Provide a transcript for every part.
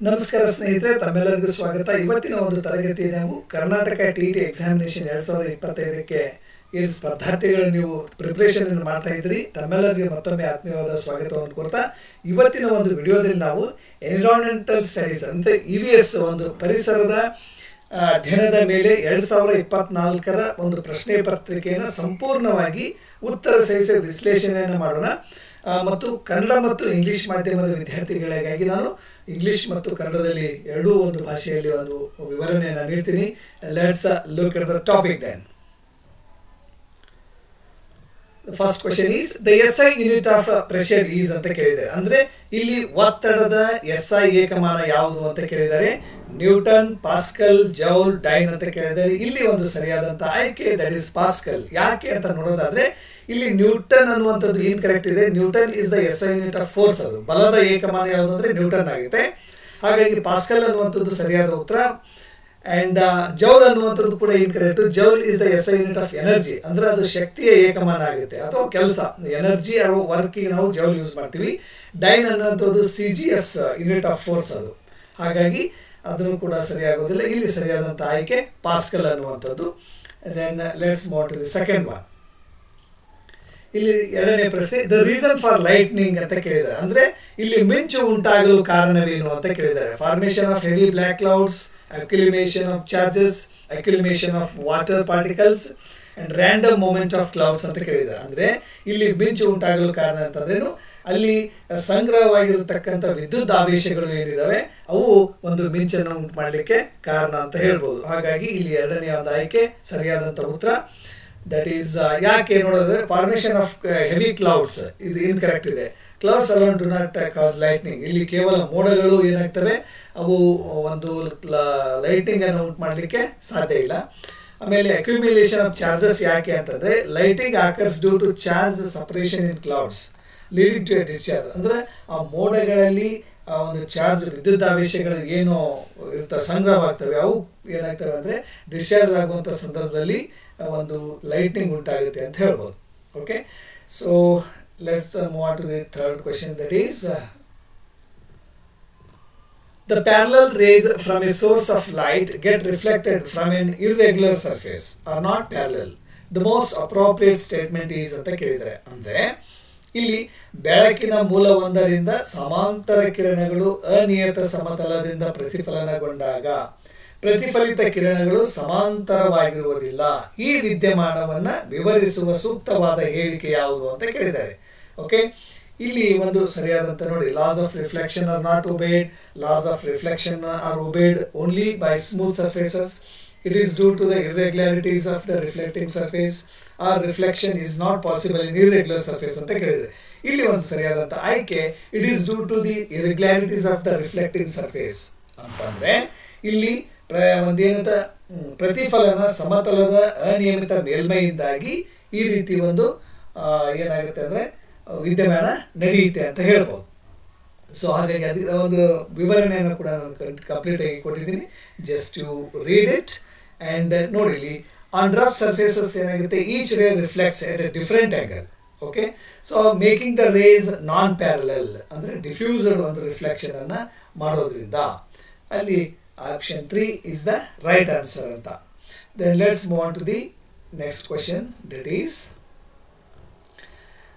ನಮಸ್ಕಾರ ಸ್ನೇಹಿತರೆ, ತಮ್ಮೆಲ್ಲರಿಗೂ ಸ್ವಾಗತ. ಇವತ್ತಿನ ಒಂದು ತರಗತಿ ನಾವು ಕರ್ನಾಟಕ ಟಿಇಟಿ ಎಕ್ಸಾಮಿನೇಷನ್ 2025ಕ್ಕೆ ಏನು ಸ್ಪರ್ಧಾರ್ಥಿಗಳು ನೀವು ಪ್ರಿಪರೇಷನ್ ಮಾಡ್ತಾ ಇದ್ರಿ, ತಮ್ಮೆಲ್ಲರಿಗೆ ಮತ್ತೊಮ್ಮೆ ಆತ್ಮೀಯವಾದ ಸ್ವಾಗತವನ್ನು ಕೋರ್ತಾ ಇವತ್ತಿನ ಒಂದು ವಿಡಿಯೋದಲ್ಲಿ ನಾವು ಎನ್ವಿರಾನ್ಮೆಂಟಲ್ ಸ್ಟಡೀಸ್ ಅಂದರೆ EVS ಒಂದು ಪರಿಸರದ ಅಧ್ಯಯನದ ಮೇಲೆ 2024ರ ಒಂದು ಪ್ರಶ್ನೆ ಪತ್ರಿಕೆಯನ್ನು ಸಂಪೂರ್ಣವಾಗಿ ಉತ್ತರ ಸಹಿತ ವಿಶ್ಲೇಷಣೆಯನ್ನು ಮಾಡೋಣ. ಮತ್ತು ಕನ್ನಡ ಮತ್ತು ಇಂಗ್ಲಿಷ್ ಮಾಧ್ಯಮದ ವಿದ್ಯಾರ್ಥಿಗಳಿಗಾಗಿ ನಾನು ಇಂಗ್ಲಿಷ್ ಮತ್ತು ಕನ್ನಡದಲ್ಲಿ ಎರಡೂ ಒಂದು ಭಾಷೆಯಲ್ಲಿ ಒಂದು ವಿವರಣೆಯನ್ನು ನೀಡ್ತೀನಿ. Let's look at the topic then. The first question is the SI unit of pressure is ಅಂತ ಕೇಳಿದ್ದಾರೆ. ಅಂದ್ರೆ ಇಲ್ಲಿ ಒತ್ತಡದ SI ಏಕಮಾನ ಯಾವುದು ಅಂತ ಕೇಳಿದ್ದಾರೆ. ನ್ಯೂಟನ್, ಪಾಸ್ಕಲ್, ಜೌಲ್, ಡೈನ್ ಅಂತ ಕೇಳಿದ್ದಾರೆ. ಇಲ್ಲಿ ಒಂದು ಸರಿಯಾದಂತ ಆಯ್ಕೆ ದಟ್ ಇಸ್ ಪಾಸ್ಕಲ್. ಯಾಕೆ ಅಂತ ನೋಡೋದಾದ್ರೆ ಇಲ್ಲಿ ನ್ಯೂಟನ್ ಅನ್ನುವಂಥದ್ದು ಇನ್ಕರೆಕ್ಟ್ ಇದೆ. Newton is the SI unit of force. ಅದು ಬಲದ ಏಕಮಾನ ಯಾವುದಂದ್ರೆ ನ್ಯೂಟನ್ ಆಗುತ್ತೆ. ಹಾಗಾಗಿ ಪಾಸ್ಕಲ್ ಅನ್ನುವಂಥದ್ದು ಸರಿಯಾದ ಉತ್ತರ. ಅಂಡ್ ಜೌಲ್ ಅನ್ನುವಂಥದ್ದು ಕೂಡ incorrect. Joule is the SI unit of energy. ಅಂದ್ರೆ ಅದು ಶಕ್ತಿಯ ಏಕಮಾನ ಆಗುತ್ತೆ ಅಥವಾ ಕೆಲಸ, ಎನರ್ಜಿ ಅಥವಾ ವರ್ಕಿಗೆ ನಾವು ಜೌಲ್ ಯೂಸ್ ಮಾಡ್ತೀವಿ. ಡೈನ್ ಅನ್ನುವಂಥದ್ದು CGS ಯೂನಿಟ್ ಆಫ್ ಫೋರ್ಸ್ ಅದು. ಹಾಗಾಗಿ ಅದನ್ನು ಕೂಡ ಸರಿಯಾಗೋದಿಲ್ಲ. ಇಲ್ಲಿ ಸರಿಯಾದಂಥ ಆಯ್ಕೆ ಪಾಸ್ಕಲ್ ಅನ್ನುವಂಥದ್ದು. Then let's move to the second one. ಇಲ್ಲಿ ಎರಡನೇ ಪ್ರಶ್ನೆ, ದ ರೀಸನ್ ಫಾರ್ ಲೈಟ್ನಿಂಗ್ ಅಂತ ಕೇಳಿದ್ದಾರೆ. ಅಂದ್ರೆ ಇಲ್ಲಿ ಮಿಂಚು ಉಂಟಾಗಲು ಕಾರಣವೇನು ಅಂತ ಕೇಳಿದ್ದಾರೆ. Formation of heavy black clouds, accumulation of charges, accumulation of water particles and random movement of clouds ಅಂತ ಕೇಳಿದ್ದಾರೆ. ಅಂದ್ರೆ ಇಲ್ಲಿ ಮಿಂಚು ಉಂಟಾಗಲು ಕಾರಣ ಅಂತಂದ್ರೇನು, ಅಲ್ಲಿ ಸಂಗ್ರಹವಾಗಿರತಕ್ಕಂಥ ವಿದ್ಯುತ್ ಆವೇಶಗಳು ಏನಿದಾವೆ ಅವು ಒಂದು ಮಿಂಚನ್ನು ಉಂಟು ಮಾಡಲಿಕ್ಕೆ ಕಾರಣ ಅಂತ ಹೇಳ್ಬೋದು. ಹಾಗಾಗಿ ಇಲ್ಲಿ ಎರಡನೇ ಒಂದು ಆಯ್ಕೆ ಸರಿಯಾದಂತ ಉತ್ತರ. ದಟ್ ಈಸ್ ಯಾಕೆ ನೋಡಿದ್ರೆ ಫಾರ್ಮೇಶನ್ ಆಫ್ ಹೆವಿ ಕ್ಲೌಡ್ಸ್ ಇದು ಇನ್ಕರೆಕ್ಟ್ ಇದೆ. Clouds alone do not cause lightning. ಇಲ್ಲಿ ಕೇವಲ ಮೋಡಗಳು ಏನಾಗ್ತವೆ ಅವು ಒಂದು ಲೈಟಿಂಗ್ ಅನ್ನು ಉಂಟು ಮಾಡಲಿಕ್ಕೆ ಸಾಧ್ಯ ಇಲ್ಲ. ಆಮೇಲೆ ಅಕ್ಯುಮಿಲೇಷನ್ ಆಫ್ ಚಾರ್ಜಸ್ ಯಾಕೆ ಅಂತಂದ್ರೆ lighting occurs due to charge separation in clouds leading to a discharge. ಅಂದ್ರೆ ಆ ಮೋಡಗಳಲ್ಲಿ ಒಂದು ಚಾರ್ಜ್ ವಿದ್ಯುತ್ ಆವೇಶಗಳು ಏನು ಇರ್ತವೆ ಸಂಗ್ರಹವಾಗ್ತವೆ ಅವು ಏನಾಗ್ತವೆ ಅಂದ್ರೆ ಡಿಸ್ಚಾರ್ಜ್ ಆಗುವಂತ ಸಂದರ್ಭದಲ್ಲಿ ಒಂದು ಲೈಟ್ನಿಂಗ್ ಉಂಟಾಗುತ್ತೆ ಅಂತ ಹೇಳ್ಬೋದು. Okay, so let's move on to the third question, that is the parallel rays from a source of light get reflected from an irregular surface are not parallel. The most appropriate statement is ಅಂತ ಕೇಳಿದರೆ. ಅಂದ್ರೆ ಇಲ್ಲಿ ಬೆಳಕಿನ ಮೂಲವೊಂದರಿಂದ ಸಮಾಂತರ ಕಿರಣಗಳು ಅನಿಯತ ಸಮತಲದಿಂದ ಪ್ರತಿಫಲನಗೊಂಡಾಗ ಪ್ರತಿಫಲಿತ ಕಿರಣಗಳು ಸಮಾಂತರವಾಗಿರುವುದಿಲ್ಲ. ಈ ವಿದ್ಯಮಾನವನ್ನ ವಿವರಿಸುವ ಸೂಕ್ತವಾದ ಹೇಳಿಕೆ ಯಾವುದು ಅಂತ ಕೇಳಿದ್ದಾರೆ. ಓಕೆ, ಇಲ್ಲಿ ಒಂದು ಸರಿಯಾದಂತ ನೋಡಿ, laws of reflection are not obeyed. Laws of reflection are obeyed only by smooth surfaces. It is due to the irregularities of the reflecting surface. Or reflection is not possible in irregular surface ಅಂತ ಕೇಳಿದೆ. ಇಲ್ಲಿ ಒಂದು ಸರಿಯಾದಂತ ಆಯ್ಕೆ it is due to the irregularities of the reflecting surface ಅಂತಂದ್ರೆ ಇಲ್ಲಿ ಒಂದೇನಂತ ಪ್ರತಿಫಲನ ಸಮತಲದ ಅನಿಯಮಿತ ಮೇಲ್ಮೈಯಿಂದಾಗಿ ಈ ರೀತಿ ಒಂದು ಏನಾಗುತ್ತೆ ಅಂದ್ರೆ ವಿದ್ಯಮಾನ ನಡೆಯುತ್ತೆ ಅಂತ ಹೇಳ್ಬೋದು. ಸೊ ಹಾಗಾಗಿ ಅದರ ಒಂದು ವಿವರಣೆಯನ್ನು ಕೂಡ ನಾನು ಕಂಪ್ಲೀಟ್ ಆಗಿ ಕೊಟ್ಟಿದ್ದೀನಿ. Just you read it and ನೋಡಿ. ಆನ್ ರಫ್ ಸರ್ಫೇಸಸ್ ಏನಾಗುತ್ತೆ, each ray reflects at a different angle. Okay, so making the rays non parallel ಅಂದ್ರೆ ಡಿಫ್ಯೂಸ್ಡ್ ಒಂದು ರಿಫ್ಲೆಕ್ಷನ್ ಅನ್ನ ಮಾಡೋದ್ರಿಂದ ಅಲ್ಲಿ option 3 is the right answer ಅಂತ. Then let's move on to the next question, that is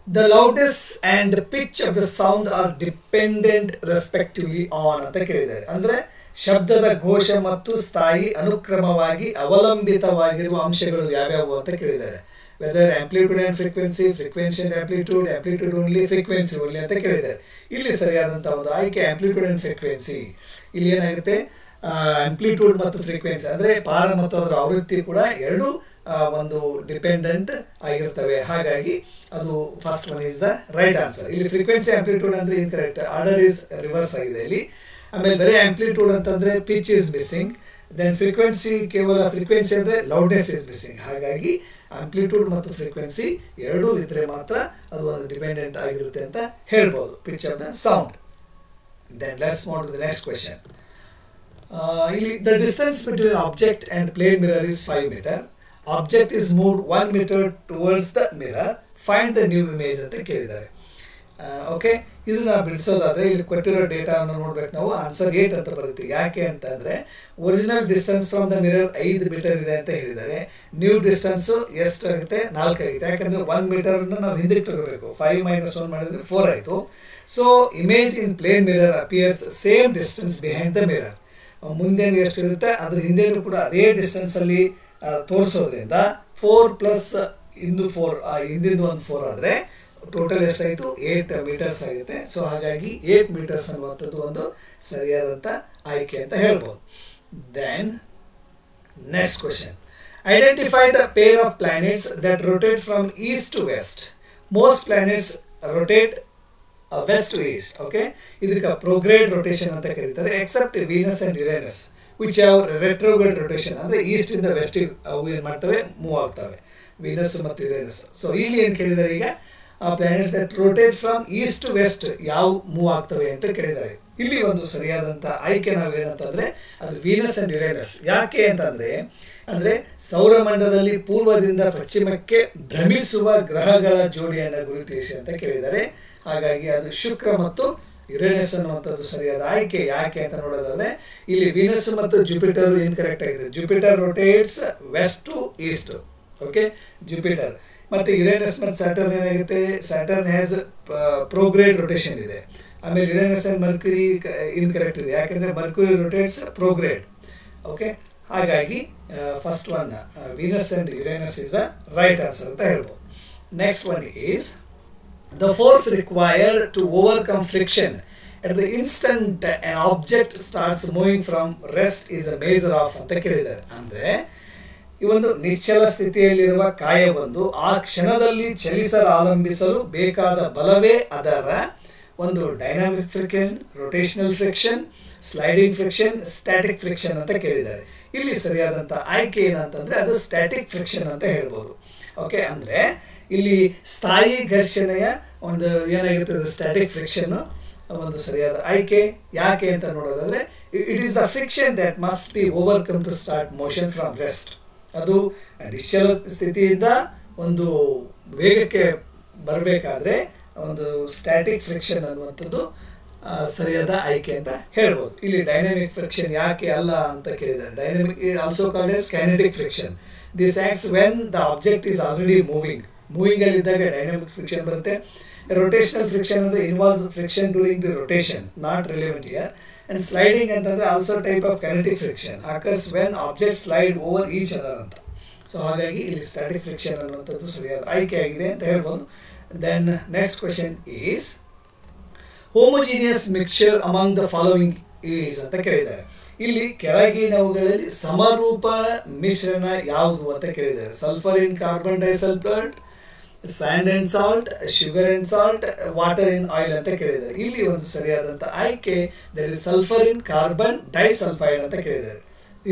the loudness and pitch of the sound are dependent respectively on ಅಂತ ಕೇಳಿದ್ದಾರೆ. ಅಂದ್ರೆ ಶಬ್ದದ ಘೋಷ ಮತ್ತು ಸ್ಥಾಯಿ ಅನುಕ್ರಮವಾಗಿ ಅವಲಂಬಿತವಾಗಿರುವ ಅಂಶಗಳು ಯಾವ್ಯಾವು ಅಂತ ಕೇಳಿದ್ದಾರೆ. Whether amplitude and frequency, frequency and amplitude, amplitude only, frequency only ಅಂತ ಕೇಳಿದ್ದಾರೆ. ಇಲ್ಲಿ ಸರಿಯಾದಂತ ಒಂದು ಆಯ್ಕೆ ಆಂಪ್ಲಿಟ್ಯೂಡ್ ಅಂಡ್ ಫ್ರೀಕ್ವೆನ್ಸಿ. ಇಲ್ಲಿ ಏನಾಗುತ್ತೆ ಆಂಪ್ಲಿಟ್ಯೂಡ್ ಮತ್ತು ಫ್ರೀಕ್ವೆನ್ಸಿ ಅಂದ್ರೆ ಪಾರ ಮತ್ತು ಅದರ ಆವೃತ್ತಿ ಕೂಡ ಎರಡು ಒಂದು ಡಿಪೆಂಡೆಂಟ್ ಆಗಿರ್ತವೆ. ಹಾಗಾಗಿ ಅದು first one is the right answer. ಇಲ್ಲಿ ಫ್ರೀಕ್ವೆನ್ಸಿ ಆಂಪ್ಲಿಟ್ಯೂಡ್ ಅಂದ್ರೆ ಇನ್ಕರೆಕ್ಟ್, ಆರ್ಡರ್ ಇಸ್ ರಿವರ್ಸ್ ಆಗಿದೆ ಇಲ್ಲಿ. ಆಮೇಲೆ ಬರೀ ಆಂಪ್ಲಿಟ್ಯೂಡ್ ಅಂತಂದ್ರೆ pitch is missing. Then frequency ಕೇವಲ ಫ್ರೀಕ್ವೆನ್ಸಿ ಅಂದ್ರೆ ಲೌಡ್ನೆಸ್ ಇಸ್ ಮಿಸ್ಸಿಂಗ್. ಹಾಗಾಗಿ ಆಂಪ್ಲಿಟ್ಯೂಡ್ ಮತ್ತು ಫ್ರೀಕ್ವೆನ್ಸಿ ಎರಡೂ ಇದ್ರೆ ಮಾತ್ರ ಅದು ಒಂದು ಡಿಪೆಂಡೆಂಟ್ ಆಗಿರುತ್ತೆ ಅಂತ ಹೇಳ್ಬೋದು, pitch of the sound. Then let's move to the next question. ಇಲ್ಲಿ the distance between object and plane mirror is 5 meter. Object is moved 1 meter towards the mirror. Find the new image ಅಂತ ಕೇಳಿದ್ದಾರೆ. Okay, ಇದನ್ನ ಬಿಡಿಸೋದಾದ್ರೆ ಇಲ್ಲಿ ಕೊಟ್ಟಿರೋ ಡೇಟಾವನ್ನು ನೋಡ್ಬೇಕು ನಾವು. Answer 8 ಅಂತ ಬರುತ್ತೆ. ಯಾಕೆ ಅಂತಂದ್ರೆ original distance from the mirror 5 metre ಇದೆ ಅಂತ ಹೇಳಿದ್ದಾರೆ. ನ್ಯೂ ಡಿಸ್ಟೆನ್ಸ್ ಎಷ್ಟಾಗುತ್ತೆ? 4 ಆಗಿದೆ. ಯಾಕಂದ್ರೆ 1 ಮೀಟರ್ ನಾವು ಹಿಂದಕ್ಕೆ ತಗೋಬೇಕು. 5 - 1 ಮಾಡಿದ್ರೆ 4 ಆಯಿತು. So image in plane mirror appears same distance behind the mirror. ಮುಂದೇನು ಎಷ್ಟಿರುತ್ತೆ ಅದ್ರ ಹಿಂದೆನೂ ಕೂಡ ಅದೇ ಡಿಸ್ಟೆನ್ಸ್ ಅಲ್ಲಿ ತೋರಿಸೋದ್ರಿಂದ 4 ಪ್ಲಸ್ ಇಂದು 4 ಹಿಂದಿಂದ ಒಂದು 4 ಆದರೆ ಟೋಟಲ್ ಎಷ್ಟಾಯಿತು? 8 ಮೀಟರ್ಸ್ ಆಗುತ್ತೆ. ಸೊ ಹಾಗಾಗಿ 8 ಮೀಟರ್ಸ್ ಅನ್ನುವಂಥದ್ದು ಒಂದು ಸರಿಯಾದಂಥ ಆಯ್ಕೆ ಅಂತ ಹೇಳ್ಬೋದು. Then next question, identify the pair of planets that rotate from east to west. Most planets rotate west to east. Okay, ಇದಕ್ಕೆ ಪ್ರೋಗ್ರೇಡ್ ರೊಟೇಷನ್ ಅಂತ ಕರೀತಾರೆ. Except Venus and Uranus which have retrograde rotation. ಅಂದರೆ east ಇಂದ west ಅವು ಏನು ಮಾಡ್ತವೆ? Move ಆಗ್ತವೆ, Venus ಮತ್ತು ಯುರೇನಸ್. ಸೊ ಇಲ್ಲಿ ಏನು ಕೇಳಿದ್ದಾರೆ ಈಗ? Planets that rotate from east to west ಯಾವ ಮೂವ್ ಆಗ್ತವೆ ಅಂತ ಕೇಳಿದ್ದಾರೆ. ಇಲ್ಲಿ ಒಂದು ಸರಿಯಾದಂಥ ಆಯ್ಕೆ ನಾವು ಏನಂತಂದ್ರೆ ಅದು ವೀನಸ್ ಅಂಡ್ ಯುರೇನಸ್. ಯಾಕೆ ಅಂತಂದ್ರೆ ಸೌರಮಂಡಲದಲ್ಲಿ ಪೂರ್ವದಿಂದ ಪಶ್ಚಿಮಕ್ಕೆ ಭ್ರಮಿಸುವ ಗ್ರಹಗಳ ಜೋಡಿಯನ್ನು ಗುರುತಿಸಿ ಅಂತ ಕೇಳಿದ್ದಾರೆ. ಹಾಗಾಗಿ ಅದು ಶುಕ್ರ ಮತ್ತು ಯುರೇನಸ್ ಅನ್ನುವಂಥದ್ದು ಸರಿಯಾದ ಆಯ್ಕೆ. ಯಾಕೆ ಅಂತ ನೋಡೋದಾದ್ರೆ ಇಲ್ಲಿ ವೀನಸ್ ಮತ್ತು ಜುಪಿಟರ್ ಇನ್ಕರೆಕ್ಟ್ ಆಗಿದೆ. Jupiter rotates west to east. Okay, Jupiter ಮತ್ತೆ ಯುರೇನಸ್ ಮತ್ತು ಸ್ಯಾಟರ್ನ್ ಏನಾಗುತ್ತೆ? ಸ್ಯಾಟರ್ನ್ ಹ್ಯಾಸ್ ಪ್ರೋಗ್ರೇಡ್ ರೊಟೇಷನ್ ಇದೆ. ಆಮೇಲೆ ಯುರೇನಸ್ ಅಂಡ್ ಮರ್ಕ್ಯುರಿ ಇನ್ಕರೆಕ್ಟ್ ಇದೆ. ಯಾಕೆಂದ್ರೆ ಮರ್ಕ್ಯುರಿ ರೊಟೇಟ್ಸ್ ಪ್ರೋಗ್ರೇಡ್. ಓಕೆ, ಹಾಗಾಗಿ first one Venus and Uranus is the right answer ಅಂತ ಹೇಳ್ಬೋದು. Next one is the force required to overcome friction at the instant an object starts moving from rest is a measure of ಅಂತ ಕೇಳಿದ್ದಾರೆ. ಅಂದ್ರೆ ಈ ಒಂದು ನಿಶ್ಚಲ ಸ್ಥಿತಿಯಲ್ಲಿರುವ ಕಾಯವೊಂದು ಆ ಕ್ಷಣದಲ್ಲಿ ಚಲಿಸಲು ಬೇಕಾದ ಬಲವೇ ಅದರ ಒಂದು dynamic friction, rotational friction, sliding friction, static friction ಅಂತ ಕೇಳಿದ್ದಾರೆ. ಇಲ್ಲಿ ಸರಿಯಾದಂಥ ಆಯ್ಕೆ ಏನಂತಂದ್ರೆ ಅದು ಸ್ಟ್ಯಾಟಿಕ್ ಫ್ರಿಕ್ಷನ್ ಅಂತ ಹೇಳ್ಬೋದು. ಓಕೆ, ಅಂದ್ರೆ ಇಲ್ಲಿ ಸ್ಥಾಯಿ ಘರ್ಷಣೆಯ ಒಂದು ಏನಾಗಿರ್ತದೆ ಸ್ಟ್ಯಾಟಿಕ್ ಫ್ರಿಕ್ಷನ್ ಒಂದು ಸರಿಯಾದ ಆಯ್ಕೆ. ಯಾಕೆ ಅಂತ ನೋಡೋದಾದ್ರೆ it is the friction that must be overcome to start motion from rest. ಅದು ನಿಶ್ಚಲ ಸ್ಥಿತಿಯಿಂದ ಒಂದು ವೇಗಕ್ಕೆ ಬರಬೇಕಾದ್ರೆ ಒಂದು ಸ್ಟ್ಯಾಟಿಕ್ ಫ್ರಿಕ್ಷನ್ ಅನ್ನುವಂಥದ್ದು ಸರಿಯಾದ ಆಯ್ಕೆ ಅಂತ ಹೇಳ್ಬೋದು. ಇಲ್ಲಿ ಡೈನಾಮಿಕ್ ಫ್ರಿಕ್ಷನ್ ಯಾಕೆ ಅಲ್ಲ ಅಂತ ಕೇಳಿದ್ದಾರೆ. Dynamic also called as kinetic friction. This acts when the object is already moving ಅಲ್ಲಿ ಇದ್ದಾಗ ಡೈನಾಮಿಕ್ ಫ್ರಿಕ್ಷನ್ ಬರುತ್ತೆ. rotational friction ಅಂದ್ರೆ involves friction during the rotation, not relevant here. And sliding ಅಂತಂದ್ರೆ also type of kinetic friction occurs when objects slide over each other ಅಂತ. So ಹಾಗಾಗಿ ಇಲ್ಲಿ static friction ಅನ್ನುವಂಥದ್ದು ಸರಿಯಾದ ಆಯ್ಕೆ ಆಗಿದೆ ಅಂತ ಹೇಳ್ಬೋದು. Then next question is homogeneous mixture among the following is ಅಂತ ಕೇಳಿದ್ದಾರೆ. ಇಲ್ಲಿ ಕೆಳಗಿನವುಗಳಲ್ಲಿ ಸಮರೂಪ ಮಿಶ್ರಣ ಯಾವುದು ಅಂತ ಕೇಳಿದ್ದಾರೆ. Sulphur in carbon disulphide, sand and salt, sugar and salt, water in oil ಅಂತ ಕೇಳಿದ್ದಾರೆ. ಇಲ್ಲಿ ಒಂದು ಸರಿಯಾದಂತ ಆಯ್ಕೆ that is sulphur in carbon disulphide ಅಂತ ಕೇಳಿದ್ದಾರೆ.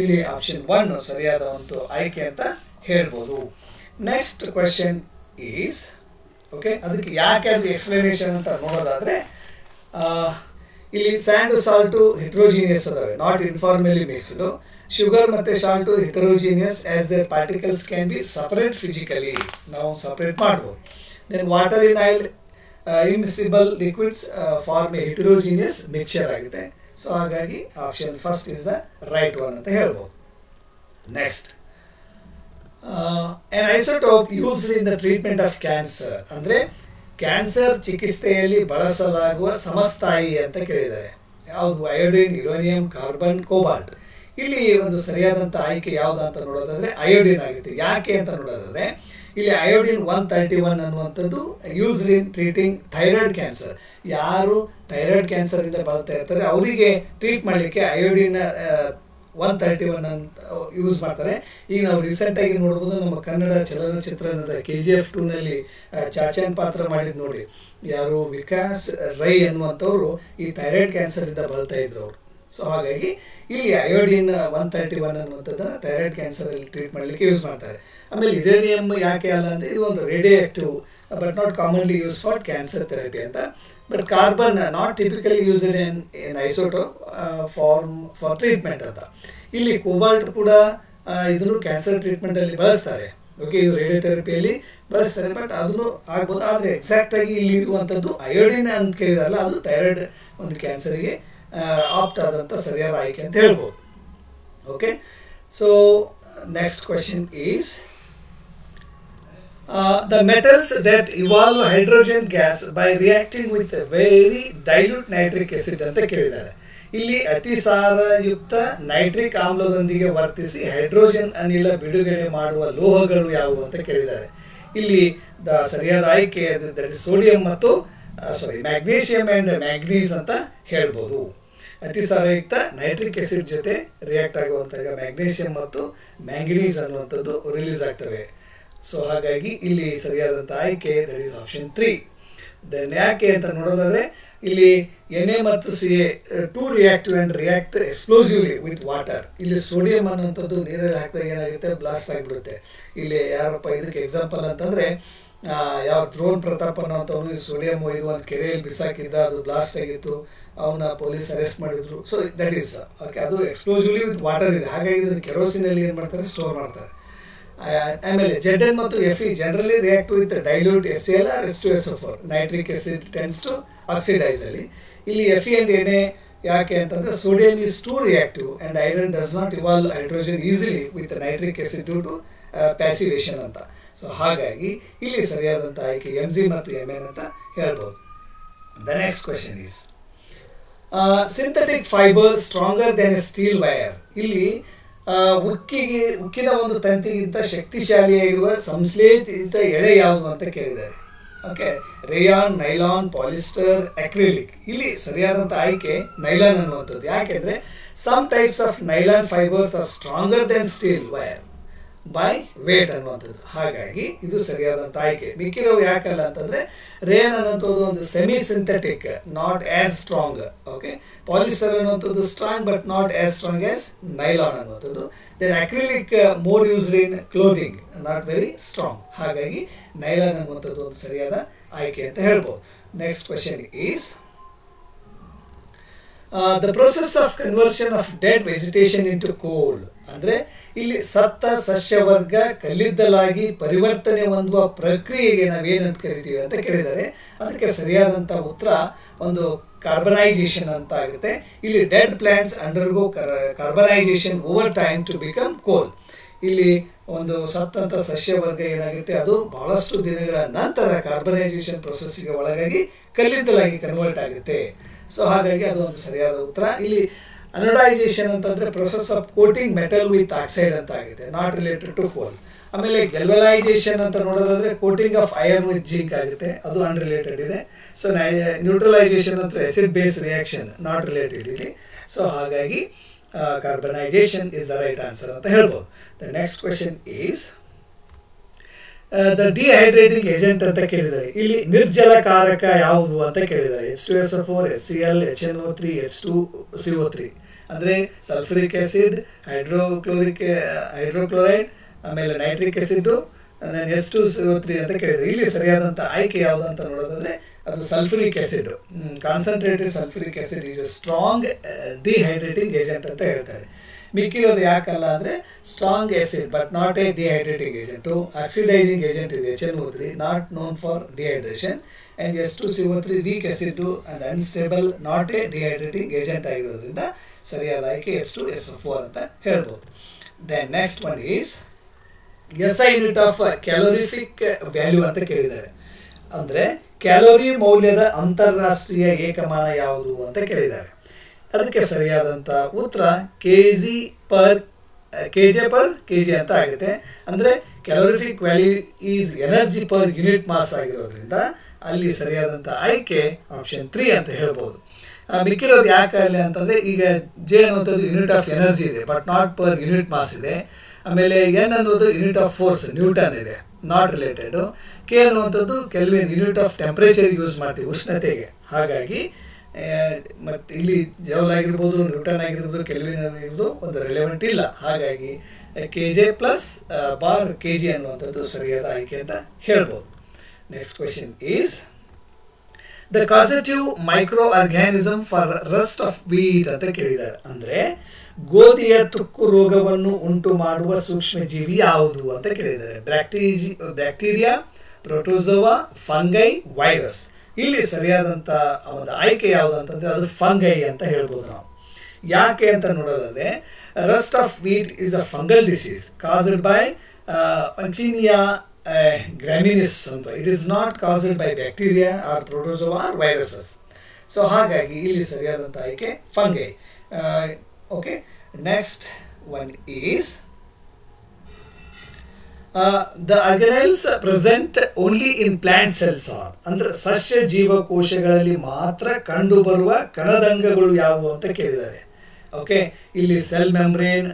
ಇಲ್ಲಿ ಆಪ್ಷನ್ 1 ಸರಿಯಾದ ಒಂದು ಆಯ್ಕೆ ಅಂತ ಹೇಳ್ಬೋದು. ನೆಕ್ಸ್ಟ್ ಕ್ವೆಶ್ಚನ್ ಈಸ್ ಓಕೆ, ಅದಕ್ಕೆ ಯಾಕೆ ಅದು ಎಕ್ಸ್ಪ್ಲನೇಷನ್ ಅಂತ ನೋಡೋದಾದ್ರೆ ಇಲ್ಲಿ ಸ್ಯಾಂಡ್ ಸಾಲ್ಟು ಹೆಟ್ರೋಜಿನಿಯಸ್ ಅದಾವೆ, ನಾಟ್ ಇನ್ಫಾರ್ಮಲಿ ಮಿಕ್ಸ್ಡ್. ಶುಗರ್ ಮತ್ತೆ salt heterogeneous as their particles can be separate physically, ನಾವು ಸಪರೇಟ್ ಮಾಡ್ಬೋದು. Then water in oil immiscible liquids form a heterogeneous mixture ಆಗಿದೆ. ಸೊ ಹಾಗಾಗಿ option first is the right one ಅಂತ ಹೇಳ್ಬೋದು. Next an isotope used in the treatment of cancer ಅಂದ್ರೆ cancer ಚಿಕಿತ್ಸೆಯಲ್ಲಿ ಬಳಸಲಾಗುವ ಸಮಸ್ಥಾಯಿ ಅಂತ ಕೇಳಿದ್ದಾರೆ. ಯಾವುದು? Iodine, uranium, carbon, cobalt. ಇಲ್ಲಿ ಒಂದು ಸರಿಯಾದಂಥ ಆಯ್ಕೆ ಯಾವುದು ಅಂತ ನೋಡೋದಾದ್ರೆ ಅಯೋಡಿನ್ ಆಗುತ್ತೆ. ಯಾಕೆ ಅಂತ ನೋಡೋದಾದ್ರೆ ಇಲ್ಲಿ ಅಯೋಡಿನ್ 131 ಅನ್ನುವಂಥದ್ದು used in treating thyroid cancer. ಯಾರು ಥೈರಾಯ್ಡ್ ಕ್ಯಾನ್ಸರ್ ಇಂದ ಬಳಲ್ತಾ ಇರ್ತಾರೆ ಅವರಿಗೆ ಟ್ರೀಟ್ ಮಾಡಲಿಕ್ಕೆ ಅಯೋಡಿನ್ 131 ಅಂತ ಯೂಸ್ ಮಾಡ್ತಾರೆ. ಈಗ ನಾವು ರೀಸೆಂಟ್ ಆಗಿ ನೋಡ್ಬೋದು, ನಮ್ಮ ಕನ್ನಡ ಚಲನಚಿತ್ರದ KGF 2 ನಲ್ಲಿ ಚಾಚಾನ್ ಪಾತ್ರ ಮಾಡಿದ್ ನೋಡಿ, ಯಾರು ವಿಕಾಸ್ ರೈ ಅನ್ನುವಂಥವ್ರು ಈ ಥೈರಾಯ್ಡ್ ಕ್ಯಾನ್ಸರ್ ಇಂದ ಬಳಲ್ತಾ ಇದ್ರು ಅವರು. ಸೊ ಹಾಗಾಗಿ ಇಲ್ಲಿ ಅಯೋಡಿನ್ 131 ಅನ್ನುವಂಥದ್ದನ್ನ ಥೈರಾಯ್ಡ್ ಕ್ಯಾನ್ಸರ್ ಅಲ್ಲಿ ಟ್ರೀಟ್ ಮಾಡಲಿಕ್ಕೆ ಯೂಸ್ ಮಾಡ್ತಾರೆ. ಆಮೇಲೆ ಯುರೇನಿಯಂ ಯಾಕೆ ಅಲ್ಲ ಅಂದ್ರೆ ಇದು ಒಂದು radioactive but not commonly use for cancer therapy ಅಂತ. But carbon not typically used in isotope for treatment ಅಂತ. ಇಲ್ಲಿ ಕೋಬಾಲ್ಟ್ ಕೂಡ ಇದನ್ನು ಕ್ಯಾನ್ಸರ್ ಟ್ರೀಟ್ಮೆಂಟ್ ಅಲ್ಲಿ ಬಳಸ್ತಾರೆ. ಓಕೆ, ಇದು ರೇಡಿಯೋಥೆರಪಿಯಲ್ಲಿ ಬಳಸ್ತಾರೆ, ಬಟ್ ಅದನ್ನು ಆಗ್ಬೋದು. ಆದರೆ ಎಕ್ಸಾಕ್ಟಾಗಿ ಇಲ್ಲಿ ಇರುವಂಥದ್ದು ಅಯೋಡಿನ್ ಅಂತ ಕೇಳಿದಾರಲ್ಲ, ಅದು ಥೈರಾಯ್ಡ್ ಒಂದು ಕ್ಯಾನ್ಸರ್ಗೆ ಆಪ್ಟ್ ಆದಂಥ ಸರಿಯಾದ ಆಯ್ಕೆ ಅಂತ ಹೇಳ್ಬೋದು. Okay, so next question is the metals that evolve hydrogen gas by reacting with a very dilute nitric acid ಅಂತ ಕೇಳಿದ್ದಾರೆ. ಇಲ್ಲಿ ಅತಿ ಸಾರಯುಕ್ತ ನೈಟ್ರಿಕ್ ಆಮ್ಲದೊಂದಿಗೆ ವರ್ತಿಸಿ ಹೈಡ್ರೋಜನ್ ಅನಿಲ ಬಿಡುಗಡೆ ಮಾಡುವ ಲೋಹಗಳು ಯಾವುವು ಅಂತ ಕೇಳಿದ್ದಾರೆ. ಇಲ್ಲಿ ಸರಿಯಾದ ಆಯ್ಕೆ ಸೋಡಿಯಂ ಮತ್ತು ಮ್ಯಾಗ್ನೀಷಿಯಂ ಅಂಡ್ ಮ್ಯಾಂಗನೀಸ್ ಅಂತ ಹೇಳ್ಬೋದು. ಅತಿ ಸಾರಯುಕ್ತ ನೈಟ್ರಿಕ್ ಆಸಿಡ್ ಜೊತೆ ರಿಯಾಕ್ಟ್ ಆಗುವಂತಹ ಮ್ಯಾಗ್ನೀಷಿಯಂ ಮತ್ತು ಮ್ಯಾಂಗನೀಸ್ ಅನ್ನುವಂಥದ್ದು ರಿಲೀಸ್ ಆಗ್ತವೆ. ಸೊ ಹಾಗಾಗಿ ಇಲ್ಲಿ ಸರಿಯಾದಂಥ ಆಯ್ಕೆ ದಟ್ ಈಸ್ ಆಪ್ಷನ್ 3. ದೆನ್ ಯಾಕೆ ಅಂತ ನೋಡೋದಾದ್ರೆ ಇಲ್ಲಿ Na ಮತ್ತು Ca too reactive and react explosively with water. ಇಲ್ಲಿ ಸೋಡಿಯಂ ಅನ್ನುವಂಥದ್ದು ನೀರಲ್ಲಿ ಹಾಕಿದಾಗ ಏನಾಗುತ್ತೆ, ಬ್ಲಾಸ್ಟ್ ಆಗಿಬಿಡುತ್ತೆ. ಇಲ್ಲಿ ಯಾರಪ್ಪ ಇದಕ್ಕೆ ಎಕ್ಸಾಂಪಲ್ ಅಂತಂದ್ರೆ ಯಾವ ಡ್ರೋನ್ ಪ್ರತಾಪ್ ಅನ್ನೋಂಥವನು ಸೋಡಿಯಂ ಒಯ್ದು ಒಂದು ಕೆರೆಯಲ್ಲಿ ಬಿಸಾಕಿದ್ದ, ಅದು ಬ್ಲಾಸ್ಟ್ ಆಗಿತ್ತು, ಅವನ ಪೊಲೀಸ್ ಅರೆಸ್ಟ್ ಮಾಡಿದ್ರು. ಸೊ ದಟ್ ಈಸ್ ಓಕೆ, ಅದು ಎಕ್ಸ್ಪ್ಲೋಸಿವ್ಲಿ ವಿತ್ ವಾಟರ್ ಇದೆ. ಹಾಗಾಗಿ ಇದನ್ನು ಕೆರೋಸಿನಲ್ಲಿ ಏನು ಮಾಡ್ತಾರೆ, ಸ್ಟೋರ್ ಮಾಡ್ತಾರೆ. ಆಮೇಲೆ Zn ಮತ್ತು Fe generally react with dilute HCl or H2SO4. Nitric acid tends to oxidise. ಅಲ್ಲಿ ಇಲ್ಲಿ Fe and Na ಯಾಕೆ ಅಂತಂದ್ರೆ sodium is too reactive and iron does not evolve hydrogen easily with nitric acid due to passivation ಅಂತ. So ಹಾಗಾಗಿ ಇಲ್ಲಿ ಸರಿಯಾದಂಥ ಆಯ್ಕೆ Mg ಮತ್ತು Mn ಅಂತ ಹೇಳ್ಬೋದು. The next question is synthetic fibre stronger then A steel wire. ಇಲ್ಲಿ ಉಕ್ಕಿನ ಒಂದು ತಂತಿಗಿಂತ ಶಕ್ತಿಶಾಲಿಯಾಗಿರುವ ಸಂಶ್ಲೇಷಿತ ಎಳೆ ಯಾವುದು ಅಂತ ಕೇಳಿದ್ದಾರೆ. Okay, rayon, nylon, polyester, acrylic. ಇಲ್ಲಿ ಸರಿಯಾದಂಥ ಆಯ್ಕೆ ನೈಲಾನ್ ಅನ್ನುವಂಥದ್ದು. ಯಾಕೆಂದ್ರೆ some types of nylon fibres are stronger than steel wire by weight ಅನ್ನುವಂಥದ್ದು. ಹಾಗಾಗಿ ಇದು ಸರಿಯಾದಂಥ ಆಯ್ಕೆ. ಮಿಕ್ಕಿರೋವು ಯಾಕಲ್ಲ ಅಂತಂದ್ರೆ ರೇಯನ್ ಅನ್ನುವಂಥದ್ದು ಒಂದು semi synthetic, not as strong. Okay, polyester ಅನ್ನುವಂಥದ್ದು strong but not as strong as nylon ಅನ್ನುವಂಥದ್ದು. Then acrylic more used in clothing, not very strong. ಹಾಗಾಗಿ ನೈಲಾನ್ ಅನ್ನುವಂಥದ್ದು ಒಂದು ಸರಿಯಾದ ಆಯ್ಕೆ ಅಂತ ಹೇಳ್ಬೋದು. Next question is the process of conversion of dead vegetation into coal. ಅಂದ್ರೆ ಇಲ್ಲಿ ಸತ್ತ ಸಸ್ಯವರ್ಗ ಕಲ್ಲಿದ್ದಲಾಗಿ ಪರಿವರ್ತನೆ ಹೊಂದುವ ಪ್ರಕ್ರಿಯೆಗೆ ನಾವೇನಂತ ಕರಿತೀವಿ ಅಂತ ಕೇಳಿದ್ದಾರೆ. ಅದಕ್ಕೆ ಸರಿಯಾದಂಥ ಉತ್ತರ ಒಂದು ಕಾರ್ಬನೈಸೇಷನ್ ಅಂತ ಆಗುತ್ತೆ. ಇಲ್ಲಿ dead plants undergo carbonisation over time to become coal. ಇಲ್ಲಿ ಒಂದು ಸತ್ತಂತ ಸಸ್ಯವರ್ಗ ಏನಾಗುತ್ತೆ, ಅದು ಬಹಳಷ್ಟು ದಿನಗಳ ನಂತರ ಕಾರ್ಬನೈಸೇಷನ್ ಪ್ರೊಸೆಸ್ಗೆ ಒಳಗಾಗಿ ಕಲ್ಲಿದ್ದಲಾಗಿ ಕನ್ವರ್ಟ್ ಆಗುತ್ತೆ. ಸೊ ಹಾಗಾಗಿ ಅದು ಒಂದು ಸರಿಯಾದ ಉತ್ತರ. ಇಲ್ಲಿ ಅನೋಡೈಸೇಷನ್ ಅಂತಂದ್ರೆ process of coating metal with oxide ಅಂತ ಆಗಿದೆ, ನಾಟ್ ರಿಲೇಟೆಡ್ ಟು ಕೋಲ್. ಆಮೇಲೆ ಗೆಲ್ವಲೈಸೇಷನ್ ಅಂತ ನೋಡೋದಾದ್ರೆ coating of iron with zinc ಆಗುತ್ತೆ, ಅದು ಅನ್ರಿಲೇಟೆಡ್ ಇದೆ. ಸೊ ನ್ಯೂಟ್ರಲೈಸೇಷನ್ ಅಂತ acid base reaction, not related ಇಲ್ಲಿ. ಸೊ ಹಾಗಾಗಿ carbonisation is the right answer ಅಂತ ಹೇಳ್ಬೋದು. The next question is the dehydrating agent ಅಂತ ಕೇಳಿದ್ದಾರೆ. ಇಲ್ಲಿ ನಿರ್ಜಲಕಾರಕ ಯಾವುದು ಅಂತ ಕೇಳಿದ್ದಾರೆ. H2SO4, HCl, HNO3, H2CO3. ಅಂದ್ರೆ ಸಲ್ಫ್ಯೂರಿಕ್ ಆಸಿಡ್, ಹೈಡ್ರೋಕ್ಲೋರೈಡ್, ಆಮೇಲೆ ನೈಟ್ರಿಕ್ ಆಸಿಡ್, H2CO3 ಅಂತ ಕೇಳಿದ್ದಾರೆ. ಇಲ್ಲಿ ಸರಿಯಾದಂಥ ಆಯ್ಕೆ ಯಾವುದು ಅಂತ ನೋಡೋದಾದ್ರೆ ಅದು sulphuric acid. Concentrated sulphuric acid is a strong dehydrating agent ಅಂತ ಹೇಳ್ತಾರೆ. ಮಿಕ್ಕಿರೋದು ಯಾಕಲ್ಲ ಅಂದರೆ strong acid but not a dehydrating agent. Oxidising agent ಇದೆ HNO3, not known for dehydration. And H2CO3 weak acid and unstable, not a dehydrating agent ಆಗಿರೋದ್ರಿಂದ ಸರಿಯಾದ ಆಯ್ಕೆ H2SO4 ಅಂತ ಹೇಳ್ಬೋದು. Then next one is SI unit of calorific value ಅಂತ ಕೇಳಿದ್ದಾರೆ. ಅಂದರೆ calorie ಮೌಲ್ಯದ ಅಂತಾರಾಷ್ಟ್ರೀಯ ಏಕಮಾನ ಯಾವುದು ಅಂತ ಕೇಳಿದ್ದಾರೆ. ಅದಕ್ಕೆ ಸರಿಯಾದಂಥ ಉತ್ತರ KJ per kg ಅಂತ ಆಗುತ್ತೆ. ಅಂದರೆ calorific value is energy per unit mass ಆಗಿರೋದ್ರಿಂದ ಅಲ್ಲಿ ಸರಿಯಾದಂಥ ಆಯ್ಕೆ ಆಪ್ಷನ್ 3 ಅಂತ ಹೇಳ್ಬೋದು. ಮಿಕ್ಕಿರೋದು ಯಾಕಲ್ಲಿ ಅಂತಂದರೆ ಈಗ J ಅನ್ನುವಂಥದ್ದು ಯೂನಿಟ್ ಆಫ್ ಎನರ್ಜಿ ಇದೆ but not per unit mass ಇದೆ. ಆಮೇಲೆ N ಅನ್ನೋದು ಯೂನಿಟ್ ಆಫ್ ಫೋರ್ಸ್, ನ್ಯೂಟನ್ ಇದೆ, ನಾಟ್ ರಿಲೇಟೆಡು. K ಅನ್ನುವಂಥದ್ದು kelvin, unit of temperature use ಮಾಡ್ತೀವಿ ಉಷ್ಣತೆಗೆ. ಹಾಗಾಗಿ ಮತ್ತು ಇಲ್ಲಿ ಜೌಲ್ ಆಗಿರ್ಬೋದು, ನ್ಯೂಟನ್ ಆಗಿರ್ಬೋದು, ಕೆಲ್ವಿನ್ ಆಗಿರ್ಬೋದು ಒಂದು ರಿಲೆವೆಂಟ್ ಇಲ್ಲ. ಹಾಗಾಗಿ KJ ಪ್ಲಸ್ ಬಾರ್ KG ಅನ್ನುವಂಥದ್ದು ಸರಿಯಾದ ಆಯ್ಕೆ ಅಂತ ಹೇಳ್ಬೋದು. Next question is the causative micro organism for rust of wheat ಅಂತ ಕೇಳಿದ್ದಾರೆ. ಅಂದರೆ ಗೋಧಿಯ ತುಕ್ಕು ರೋಗವನ್ನು ಉಂಟು ಮಾಡುವ ಸೂಕ್ಷ್ಮ ಜೀವಿ ಯಾವುದು ಅಂತ ಕೇಳಿದ್ದಾರೆ. Bacteria, protozoa, fungi, virus. ಇಲ್ಲಿ ಸರಿಯಾದಂಥ ಒಂದು ಆಯ್ಕೆ ಯಾವುದು ಅಂತಂದರೆ ಅದು ಫಂಗೈ ಅಂತ ಹೇಳ್ಬೋದು ನಾವು. ಯಾಕೆ ಅಂತ ನೋಡೋದಾದರೆ rust of wheat is a fungal disease caused by Puccinia graminis ಅಂತ. It is not caused by bacteria or protozoa or viruses. So ಹಾಗಾಗಿ ಇಲ್ಲಿ ಸರಿಯಾದಂಥ ಆಯ್ಕೆ fungi. Okay, next one is the organelles present only in plant cells are. ಅಂದ್ರೆ ಸಸ್ಯ ಜೀವಕೋಶಗಳಲ್ಲಿ ಮಾತ್ರ ಕಂಡುಬರುವ ಕಣದಂಗಗಳು ಯಾವುವು ಅಂತ ಕೇಳಿದ್ದಾರೆ. ಓಕೆ, ಇಲ್ಲಿ ಸೆಲ್ ಮೆಂಬ್ರೇನ್,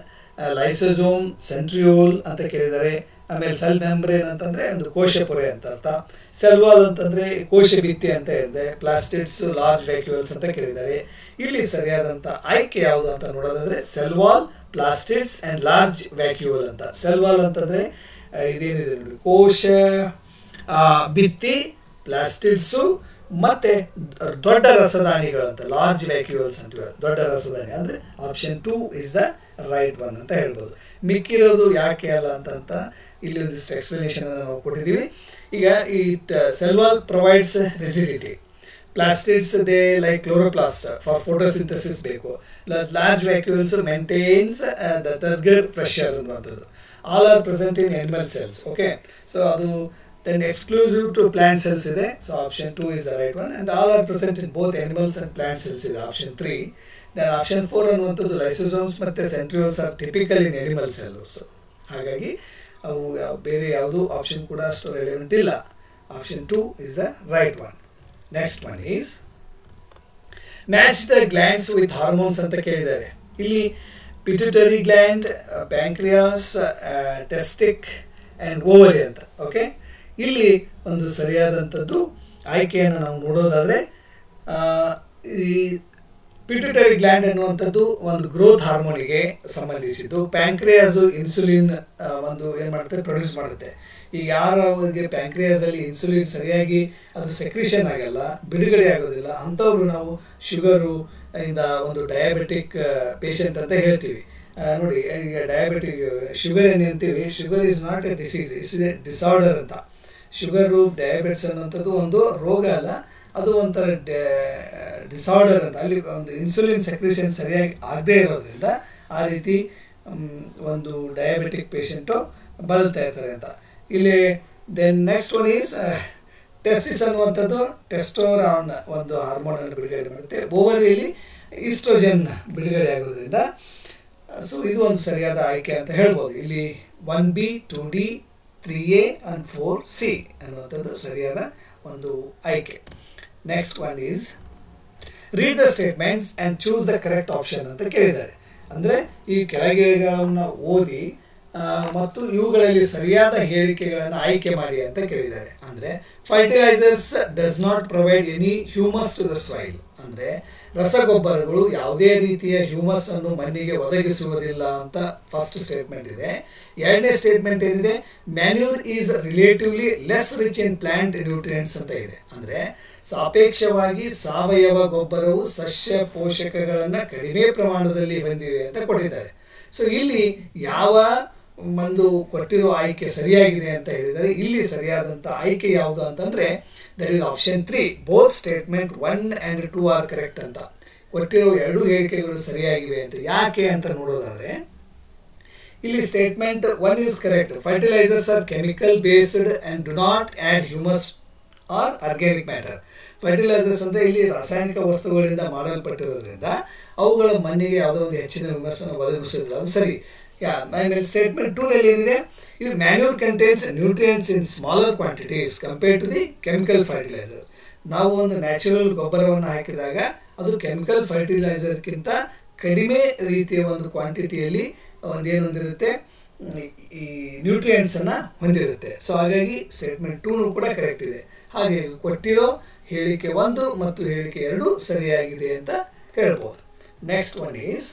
ಲೈಸೋಸೋಮ್, ಸೆಂಟ್ರಿಯೋಲ್ ಅಂತ ಕೇಳಿದ್ದಾರೆ. ಆಮೇಲೆ ಸೆಲ್ ಮೆಂಬ್ರೇನ್ ಅಂತಂದ್ರೆ ಒಂದು ಕೋಶ ಪೊರೆ ಅಂತ ಅರ್ಥ. ಸೆಲ್ ವಾಲ್ ಅಂತಂದ್ರೆ ಕೋಶ ಭಿತ್ತಿ ಅಂತ ಇದೆ. ಪ್ಲಾಸ್ಟಿಡ್ಸ್, ಲಾರ್ಜ್ ವ್ಯಾಕ್ಯೂಲ್ಸ್ ಅಂತ ಕೇಳಿದ್ದಾರೆ. ಇಲ್ಲಿ ಸರಿಯಾದಂಥ ಆಯ್ಕೆ ಯಾವುದು ಅಂತ ನೋಡೋದಾದ್ರೆ cell wall, plastids and large vacuole ಅಂತ. ಸೆಲ್ ವಾಲ್ ಅಂತಂದ್ರೆ ಇದೇನಿದೆ ನೋಡಿ, ಕೋಶ ಭಿತ್ತಿ, ಪ್ಲಾಸ್ಟಿಡ್ಸು ಮತ್ತೆ ದೊಡ್ಡ ರಸದಾನಿಗಳು ಅಂತ, ಲಾರ್ಜ್ ವ್ಯಾಕ್ಯೂಲ್ಸ್ ಅಂತ. ದೊಡ್ಡ ರಸದಾನಿ ಅಂದ್ರೆ option 2 is the right one ಅಂತ ಹೇಳ್ಬೋದು. ಮಿಕ್ಕಿರೋದು ಯಾಕೆ ಅಲ್ಲ ಅಂತ ಇಲ್ಲಿ ಒಂದಿಷ್ಟು ಎಕ್ಸ್ಪ್ಲನೇಷನ್ ನಾವು ಕೊಟ್ಟಿದ್ದೀವಿ. ಈಗ ಈ cell wall provides rigidity. Plastids, they like chloroplast for photosynthesis ಬೇಕು. Large vacuoles maintains the turgor pressure ಅನ್ನುವಂಥದ್ದು. All are present in animal cells. Okay, so ಅದು then exclusive to plant cells ಇದೆ. So option 2 is the right one, and all are present in both animals and plant cells ಇದೆ option 3. Then option 4 ಅನ್ನುವಂಥದ್ದು lysosomes ಮತ್ತೆ centrioles are typical in animal cells. ಹಾಗಾಗಿ ಅವು ಬೇರೆ ಯಾವುದು option ಕೂಡ ಅಷ್ಟು ರೆಲೆವೆಂಟ್ ಇಲ್ಲ. Option 2 is the right one. Next one is match the glands with hormones ಅಂತ ಕೇಳಿದ್ದಾರೆ. ಇಲ್ಲಿ pituitary gland, pancreas, testis and ovary ಅಂತ. ಓಕೆ, ಇಲ್ಲಿ ಒಂದು ಸರಿಯಾದಂಥದ್ದು ಆಯ್ಕೆಯನ್ನು ನಾವು ನೋಡೋದಾದರೆ ಈ ಪಿಟ್ಯೂಟರಿ ಗ್ಲ್ಯಾಂಡ್ ಅನ್ನುವಂಥದ್ದು ಒಂದು ಗ್ರೋತ್ ಹಾರ್ಮೋನಿಗೆ ಸಂಬಂಧಿಸಿದ್ದು. ಪ್ಯಾಂಕ್ರಿಯಾಸು ಇನ್ಸುಲಿನ್ ಒಂದು ಏನು ಮಾಡುತ್ತೆ, ಪ್ರೊಡ್ಯೂಸ್ ಮಾಡುತ್ತೆ. ಈಗ ಯಾರಿಗೆ ಪ್ಯಾಂಕ್ರಿಯಾಸ್ ಅಲ್ಲಿ ಇನ್ಸುಲಿನ್ ಸರಿಯಾಗಿ ಅದು ಸೆಕ್ರಿಷನ್ ಆಗಲ್ಲ, ಬಿಡುಗಡೆ ಆಗೋದಿಲ್ಲ, ಅಂಥವ್ರು ನಾವು ಶುಗರು ಇಂದ ಒಂದು ಡಯಾಬಿಟಿಕ್ ಪೇಷಂಟ್ ಅಂತ ಹೇಳ್ತೀವಿ. ನೋಡಿ, ಈಗ ಡಯಾಬಿಟಿಕ್ ಶುಗರ್ ಏನು ಅಂತೀವಿ, sugar is not A disease, is A disorder ಅಂತ. ಶುಗರು, ಡಯಾಬಿಟಿಸ್ ಅನ್ನುವಂಥದ್ದು ಒಂದು ರೋಗ ಅಲ್ಲ, ಅದು ಒಂಥರ ಡಿಸಾರ್ಡರ್ ಅಂತ. ಅಲ್ಲಿ ಒಂದು ಇನ್ಸುಲಿನ್ ಸೆಕ್ರಿಷನ್ ಸರಿಯಾಗಿ ಆಗದೇ ಇರೋದ್ರಿಂದ ಆ ರೀತಿ ಒಂದು ಡಯಾಬಿಟಿಕ್ ಪೇಷಂಟು ಬಳಲ್ತಾ ಇರ್ತಾರೆ ಅಂತ. ಇಲ್ಲಿ then next one is testis ಅನ್ನುವಂಥದ್ದು ಟೆಸ್ಟೋರಾನ್ ಒಂದು ಹಾರ್ಮೋನ್ ಅನ್ನು ಬಿಡುಗಡೆ ಮಾಡುತ್ತೆ. ಓವರಿಯಲ್ಲಿ ಈಸ್ಟ್ರೋಜನ್ ಬಿಡುಗಡೆ ಆಗೋದ್ರಿಂದ ಸೊ ಇದು ಒಂದು ಸರಿಯಾದ ಆಯ್ಕೆ ಅಂತ ಹೇಳ್ಬೋದು. ಇಲ್ಲಿ 1B, 2D, 3A and 4C ಅನ್ನುವಂಥದ್ದು ಸರಿಯಾದ ಒಂದು ಆಯ್ಕೆ. Next one is read the statements and choose the correct option ಅಂತ ಕೇಳಿದ್ದಾರೆ. ಅಂದರೆ ಈ ಕೆಳಗೆಗಳನ್ನು ಓದಿ ಮತ್ತು ಇವುಗಳಲ್ಲಿ ಸರಿಯಾದ ಹೇಳಿಕೆಗಳನ್ನು ಆಯ್ಕೆ ಮಾಡಿ ಅಂತ ಕೇಳಿದ್ದಾರೆ. ಅಂದರೆ fertilisers does not provide any humus to the soil. ಅಂದರೆ ರಸಗೊಬ್ಬರಗಳು ಯಾವುದೇ ರೀತಿಯ ಹ್ಯೂಮಸ್ ಅನ್ನು ಮಣ್ಣಿಗೆ ಒದಗಿಸುವುದಿಲ್ಲ ಅಂತ ಫಸ್ಟ್ ಸ್ಟೇಟ್ಮೆಂಟ್ ಇದೆ. ಎರಡನೇ ಸ್ಟೇಟ್ಮೆಂಟ್ ಏನಿದೆ, manure is relatively less rich in plant nutrients ಅಂತ ಇದೆ. ಅಂದರೆ ಸಾಪೇಕ್ಷವಾಗಿ ಸಾವಯವ ಗೊಬ್ಬರವು ಸಸ್ಯ ಪೋಷಕಗಳನ್ನು ಕಡಿಮೆ ಪ್ರಮಾಣದಲ್ಲಿ ಹೊಂದಿವೆ ಅಂತ ಕೊಟ್ಟಿದ್ದಾರೆ. ಸೊ ಇಲ್ಲಿ ಯಾವ ಒಂದು ಕೊಟ್ಟಿರೋ ಆಯ್ಕೆ ಸರಿಯಾಗಿದೆ ಅಂತ ಹೇಳಿದರೆ ಇಲ್ಲಿ ಸರಿಯಾದಂಥ ಆಯ್ಕೆ ಯಾವುದು ಅಂತಂದರೆ that is option 3. Both statement 1 and 2 are correct ಅಂತ. ಕೊಟ್ಟಿರೋ ಎರಡು ಹೇಳಿಕೆಗಳು ಸರಿಯಾಗಿವೆ ಅಂತ. ಯಾಕೆ ಅಂತ ನೋಡೋದಾದರೆ ಇಲ್ಲಿ statement 1 is correct. Fertilisers are chemical based and do not add humus or organic matter. Fertilisers ಅಂದರೆ ಇಲ್ಲಿ ರಾಸಾಯನಿಕ ವಸ್ತುಗಳಿಂದ ಮಾಡಲ್ಪಟ್ಟಿರೋದ್ರಿಂದ ಅವುಗಳ ಮಣ್ಣಿಗೆ ಯಾವುದೋ ಒಂದು ಹೆಚ್ಚಿನ ಹ್ಯೂಮಸ್ಸನ್ನು ಒದಗಿಸೋದಿಲ್ಲ. ಅದು ಸರಿ. ಆಮೇಲೆ ಸ್ಟೇಟ್ಮೆಂಟ್ 2 ನಲ್ಲಿ ಏನಿದೆ, ಇದು manure contains nutrients in smaller quantities compared to the chemical fertiliser. ನಾವು ಒಂದು ನ್ಯಾಚುರಲ್ ಗೊಬ್ಬರವನ್ನು ಹಾಕಿದಾಗ ಅದು ಕೆಮಿಕಲ್ ಫರ್ಟಿಲೈಸರ್ಗಿಂತ ಕಡಿಮೆ ರೀತಿಯ ಒಂದು ಕ್ವಾಂಟಿಟಿಯಲ್ಲಿ ಒಂದೇನು ಹೊಂದಿರುತ್ತೆ, ಈ ನ್ಯೂಟ್ರಿಯೆಂಟ್ಸನ್ನು ಹೊಂದಿರುತ್ತೆ. ಸೊ ಹಾಗಾಗಿ ಸ್ಟೇಟ್ಮೆಂಟ್ 2 ಕೂಡ ಕರೆಕ್ಟ್ ಇದೆ. ಹಾಗೆ ಕೊಟ್ಟಿರೋ ಹೇಳಿಕೆ 1 ಮತ್ತು ಹೇಳಿಕೆ 2 ಸರಿಯಾಗಿದೆ ಅಂತ ಹೇಳ್ಬೋದು. Next one is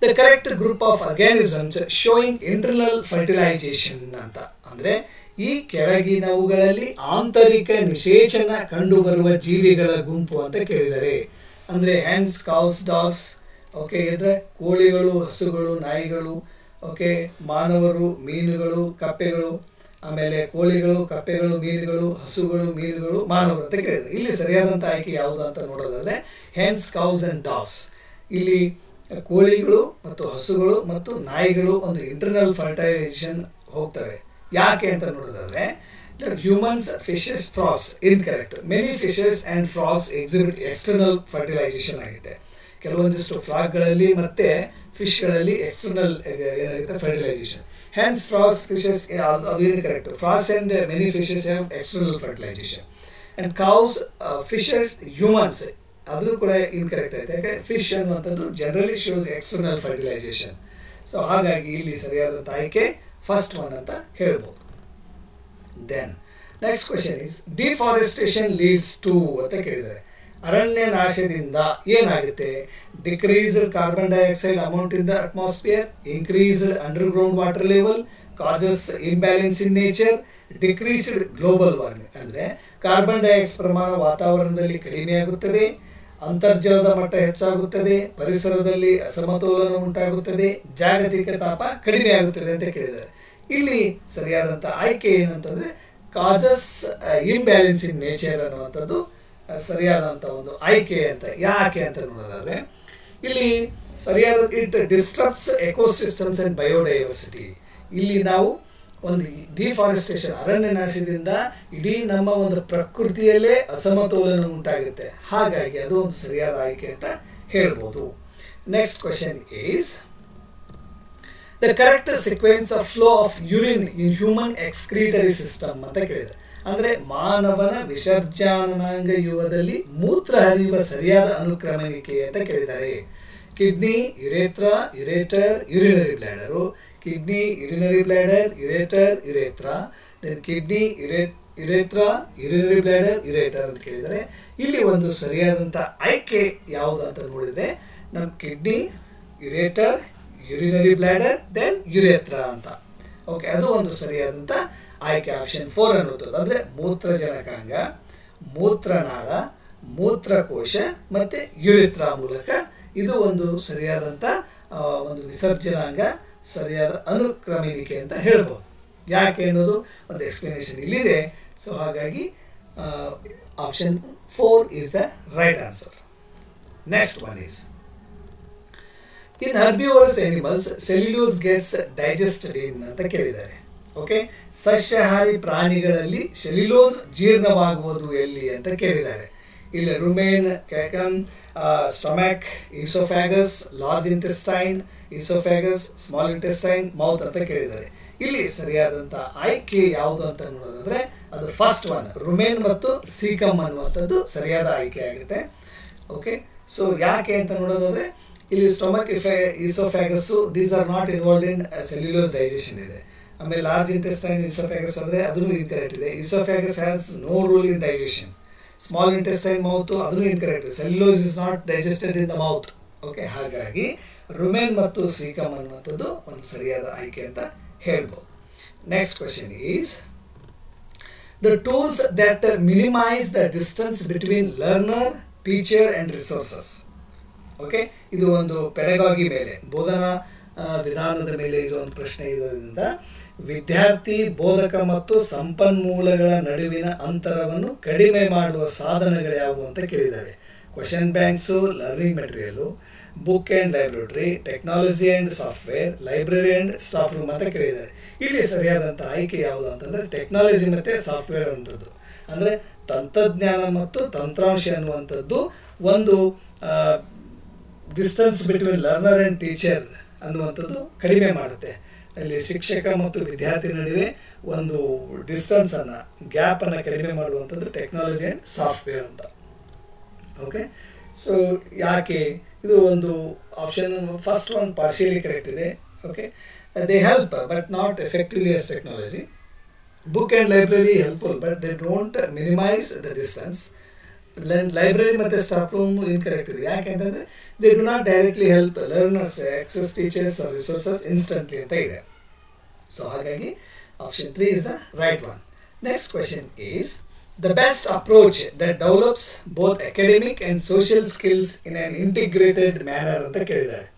the correct group of organisms showing internal fertilisation ಅಂತ. ಅಂದರೆ ಈ ಕೆಳಗಿನವುಗಳಲ್ಲಿ ಆಂತರಿಕ ನಿಷೇಚನ ಕಂಡುಬರುವ ಜೀವಿಗಳ ಗುಂಪು ಅಂತ ಕೇಳಿದ್ದಾರೆ. ಅಂದರೆ ಹ್ಯಾಂಡ್ಸ್, ಕೌಸ್, ಡಾಗ್ಸ್, ಓಕೆ, ಇದ್ರೆ ಕೋಳಿಗಳು, ಹಸುಗಳು, ನಾಯಿಗಳು, ಓಕೆ, ಮಾನವರು, ಮೀನುಗಳು, ಕಪ್ಪೆಗಳು, ಆಮೇಲೆ ಕೋಳಿಗಳು, ಕಪ್ಪೆಗಳು, ಮೀನುಗಳು, ಹಸುಗಳು, ಮೀನುಗಳು, ಮಾನವರು ಅಂತ ಕೇಳಿದ್ದಾರೆ. ಇಲ್ಲಿ ಸರಿಯಾದಂಥ ಆಯ್ಕೆ ಯಾವುದು ಅಂತ ನೋಡೋದಾದ್ರೆ ಹ್ಯಾಂಡ್ಸ್, ಕೌಸ್ ಅಂಡ್ ಡಾಗ್ಸ್. ಇಲ್ಲಿ ಕೋಳಿಗಳು ಮತ್ತು ಹಸುಗಳು ಮತ್ತು ನಾಯಿಗಳು ಒಂದು ಇಂಟರ್ನಲ್ ಫರ್ಟೈಲೈಸೇಷನ್ ಹೋಗ್ತವೆ. ಯಾಕೆ ಅಂತ ನೋಡೋದಾದ್ರೆ humans, fishes, frogs incorrect. Many fishes and frogs exhibit external fertilisation ಆಗಿದೆ. ಕೆಲವೊಂದಿಷ್ಟು ಫ್ರಾಗ್ಗಳಲ್ಲಿ ಮತ್ತೆ ಫಿಶ್ಗಳಲ್ಲಿ ಎಕ್ಸ್ಟರ್ನಲ್ ಏನಾಗುತ್ತೆ ಫರ್ಟಿಲೈಸೇಷನ್. ಹ್ಯಾಂಡ್ಸ್, ಫ್ರಾಗ್ಸ್, ಫಿಶಸ್ ಅದು incorrect. Frogs and many fishes have external fertilisation. And cows, fishes, humans ಅದು ಕೂಡ ಇನ್ಕರೆಕ್ಟ್ ಆಯ್ತು. ಯಾಕೆ ಫಿಶ್ ಅನ್ನುವಂಥದ್ದು generally shows external fertilisation. So ಹಾಗಾಗಿ ಇಲ್ಲಿ ಸರಿಯಾದಂಥ ಆಯ್ಕೆ ಫಸ್ಟ್ ಒನ್ ಅಂತ ಹೇಳ್ಬೋದು. Then next question is deforestation leads to ಅಂತ ಕೇಳಿದ್ದಾರೆ. ಅರಣ್ಯ ನಾಶದಿಂದ ಏನಾಗುತ್ತೆ? Decreased carbon dioxide amount in the atmosphere, increased underground water level, causes imbalance in nature, decreased global warming. ಅಂದರೆ ಕಾರ್ಬನ್ ಡೈಆಕ್ಸೈಡ್ ಪ್ರಮಾಣ ವಾತಾವರಣದಲ್ಲಿ ಕಡಿಮೆಯಾಗುತ್ತದೆ, ಅಂತರ್ಜಲದ ಮಟ್ಟ ಹೆಚ್ಚಾಗುತ್ತದೆ, ಪರಿಸರದಲ್ಲಿ ಅಸಮತೋಲನ ಉಂಟಾಗುತ್ತದೆ, ಜಾಗತಿಕ ತಾಪ ಕಡಿಮೆ ಆಗುತ್ತದೆ ಅಂತ ಕೇಳಿದ್ದಾರೆ. ಇಲ್ಲಿ ಸರಿಯಾದಂಥ ಆಯ್ಕೆ ಏನಂತಂದ್ರೆ ಕಾಸಸ್ ಇಂಬ್ಯಾಲೆನ್ಸ್ ಇನ್ ನೇಚರ್ ಅನ್ನುವಂಥದ್ದು ಸರಿಯಾದಂಥ ಒಂದು ಆಯ್ಕೆ ಅಂತ. ಯಾಕೆ ಅಂತ ನೋಡೋದಾದ್ರೆ ಇಲ್ಲಿ ಸರಿಯಾದ it disturbs ecosystems and biodiversity. ಇಲ್ಲಿ ನಾವು ಒಂದು ಡಿಫಾರೆಸ್ಟೇಷನ್ ಅರಣ್ಯ ನಾಶದಿಂದ ಇಡೀ ನಮ್ಮ ಒಂದು ಪ್ರಕೃತಿಯಲ್ಲೇ ಅಸಮತೋಲನ ಉಂಟಾಗುತ್ತೆ. ಹಾಗಾಗಿ ಅದು ಒಂದು ಸರಿಯಾದ ಆಯ್ಕೆ ಅಂತ ಹೇಳ್ಬೋದು. Next question is the correct sequence of flow of urine in human excretory system ಅಂತ ಕೇಳಿದೆ. ಅಂದರೆ ಮಾನವನ ವಿಸರ್ಜನಾಂಗ ಯುವದಲ್ಲಿ ಮೂತ್ರ ಹರಿಯುವ ಸರಿಯಾದ ಅನುಕ್ರಮಣಿಕೆ ಅಂತ ಕೇಳಿದ್ದಾರೆ. Kidney, urethra, ureter, urinary bladder, kidney, urinary bladder, ureter, urethra, then kidney, urethra, urinary bladder, ureter ಅಂತ ಕೇಳಿದರೆ ಇಲ್ಲಿ ಒಂದು ಸರಿಯಾದಂಥ ಆಯ್ಕೆ ಯಾವುದು ಅಂತ ನೋಡಿದರೆ ನಮ್ಮ kidney, ureter, urinary bladder, then urethra ಅಂತ. ಓಕೆ, ಅದು ಒಂದು ಸರಿಯಾದಂಥ ಆಯ್ಕೆ ಆಪ್ಷನ್ 4 ಅನ್ನುತ್ತದೆ. ಅಂದರೆ ಮೂತ್ರಜನಕಾಂಗ, ಮೂತ್ರನಾಳ, ಮೂತ್ರಕೋಶ ಮತ್ತು ಯುರೇತ್ರಾ ಮೂಲಕ ಇದು ಒಂದು ಸರಿಯಾದಂಥ ಒಂದು ವಿಸರ್ಜನಾಂಗ, ಸರಿಯಾದ ಅನುಕ್ರಮಣಿಕೆ ಅಂತ ಹೇಳ್ಬೋದು. ಯಾಕೆ ಅನ್ನೋದು ಒಂದು ಎಕ್ಸ್ಪ್ಲನೇಷನ್ ಇಲ್ಲಿದೆ. ಸೊ ಹಾಗಾಗಿ option 4 is the right answer. Next one is in herbivorous animals cellulose gets digested in ಅಂತ ಕೇಳಿದ್ದಾರೆ. ಓಕೆ, ಸಸ್ಯಾಹಾರಿ ಪ್ರಾಣಿಗಳಲ್ಲಿ ಸೆಲ್ಯುಲೋಸ್ ಜೀರ್ಣವಾಗುವುದು ಎಲ್ಲಿ ಅಂತ ಕೇಳಿದ್ದಾರೆ. ಇಲ್ಲಿ rumen, caecum, stomach, oesophagus, large intestine, oesophagus, small intestine, mouth ಅಂತ ಕೇಳಿದ್ದಾರೆ. ಇಲ್ಲಿ ಸರಿಯಾದಂಥ ಆಯ್ಕೆ ಯಾವುದು ಅಂತ ನೋಡೋದಾದ್ರೆ ಅದು ಫಸ್ಟ್ ಒನ್ ರುಮೇನ್ ಮತ್ತು ಸೀಕಮ್ ಅನ್ನುವಂಥದ್ದು ಸರಿಯಾದ ಆಯ್ಕೆ ಆಗುತ್ತೆ. ಓಕೆ, ಸೊ ಯಾಕೆ ಅಂತ ನೋಡೋದಾದ್ರೆ ಇಲ್ಲಿ stomach, oesophagus these are not involved in cellulose digestion ಇದೆ. ಆಮೇಲೆ ಲಾರ್ಜ್ ಇಂಟೆಸ್ಟೈನ್, ಈಸೋಫ್ಯಾಗಸ್ ಅಂದರೆ ಅದನ್ನು ಇನ್ಕರೆಕ್ಟ್ ಇದೆ. Oesophagus has no role in digestion. Small intestine, mouth ಅದನ್ನು incorrect. Cellulose is not digested in the mouth. Okay, ಹಾಗಾಗಿ rumen ಮತ್ತು ಸೀಕಮ್ ಅನ್ನುವಂಥದ್ದು ಒಂದು ಸರಿಯಾದ ಆಯ್ಕೆ ಅಂತ ಹೇಳ್ಬೋದು. Next question is the tools that minimise the distance between learner, teacher and resources. Okay, ಇದು ಒಂದು ಪೆಡಗಾಗಿ ಮೇಲೆ, ಬೋಧನಾ ವಿಧಾನದ ಮೇಲೆ ಇರೋ ಒಂದು ಪ್ರಶ್ನೆ ಇರೋದ್ರಿಂದ ವಿದ್ಯಾರ್ಥಿ, ಬೋಧಕ ಮತ್ತು ಸಂಪನ್ಮೂಲಗಳ ನಡುವಿನ ಅಂತರವನ್ನು ಕಡಿಮೆ ಮಾಡುವ ಸಾಧನಗಳು ಯಾವುವು ಅಂತ ಕೇಳಿದ್ದಾರೆ. Question banks, learning material, book and library, technology and software, library and staff room ಅಂತ ಕೇಳಿದ್ದಾರೆ. ಇಲ್ಲಿ ಸರಿಯಾದಂಥ ಆಯ್ಕೆ ಯಾವುದು ಅಂತಂದರೆ ಟೆಕ್ನಾಲಜಿ ಮತ್ತು ಸಾಫ್ಟ್ವೇರ್ ಅನ್ನುವಂಥದ್ದು. ಅಂದರೆ ತಂತ್ರಜ್ಞಾನ ಮತ್ತು ತಂತ್ರಾಂಶ ಅನ್ನುವಂಥದ್ದು ಒಂದು distance between learner and teacher ಅನ್ನುವಂಥದ್ದು ಕಡಿಮೆ ಮಾಡುತ್ತೆ. ಅಲ್ಲಿ ಶಿಕ್ಷಕ ಮತ್ತು ವಿದ್ಯಾರ್ಥಿ ನಡುವೆ ಒಂದು ಡಿಸ್ಟೆನ್ಸನ್ನು, ಗ್ಯಾಪನ್ನು ಕಡಿಮೆ ಮಾಡುವಂಥದ್ದು ಟೆಕ್ನಾಲಜಿ ಆ್ಯಂಡ್ ಸಾಫ್ಟ್ವೇರ್ ಅಂತ. ಓಕೆ, ಸೊ ಯಾಕೆ ಇದು ಒಂದು option first one partially correct ಇದೆ. Okay, they help but not effectively as technology. Book and library helpful but they don't minimise the distance. Library ಮತ್ತು ಸ್ಟಾಫ್ ರೂಮ್ ಇನ್ಕರೆಕ್ಟ್ ಇದೆ. ಯಾಕೆಂತಂದರೆ they do not directly help learners access teachers resources instantly ಅಂತ ಇದೆ. So ಹಾಗಾಗಿ Option 3 is the right one. Next question is the best approach that develops both academic and social skills in an integrated manner ಅಂತ ಕೇಳಿದ್ದಾರೆ.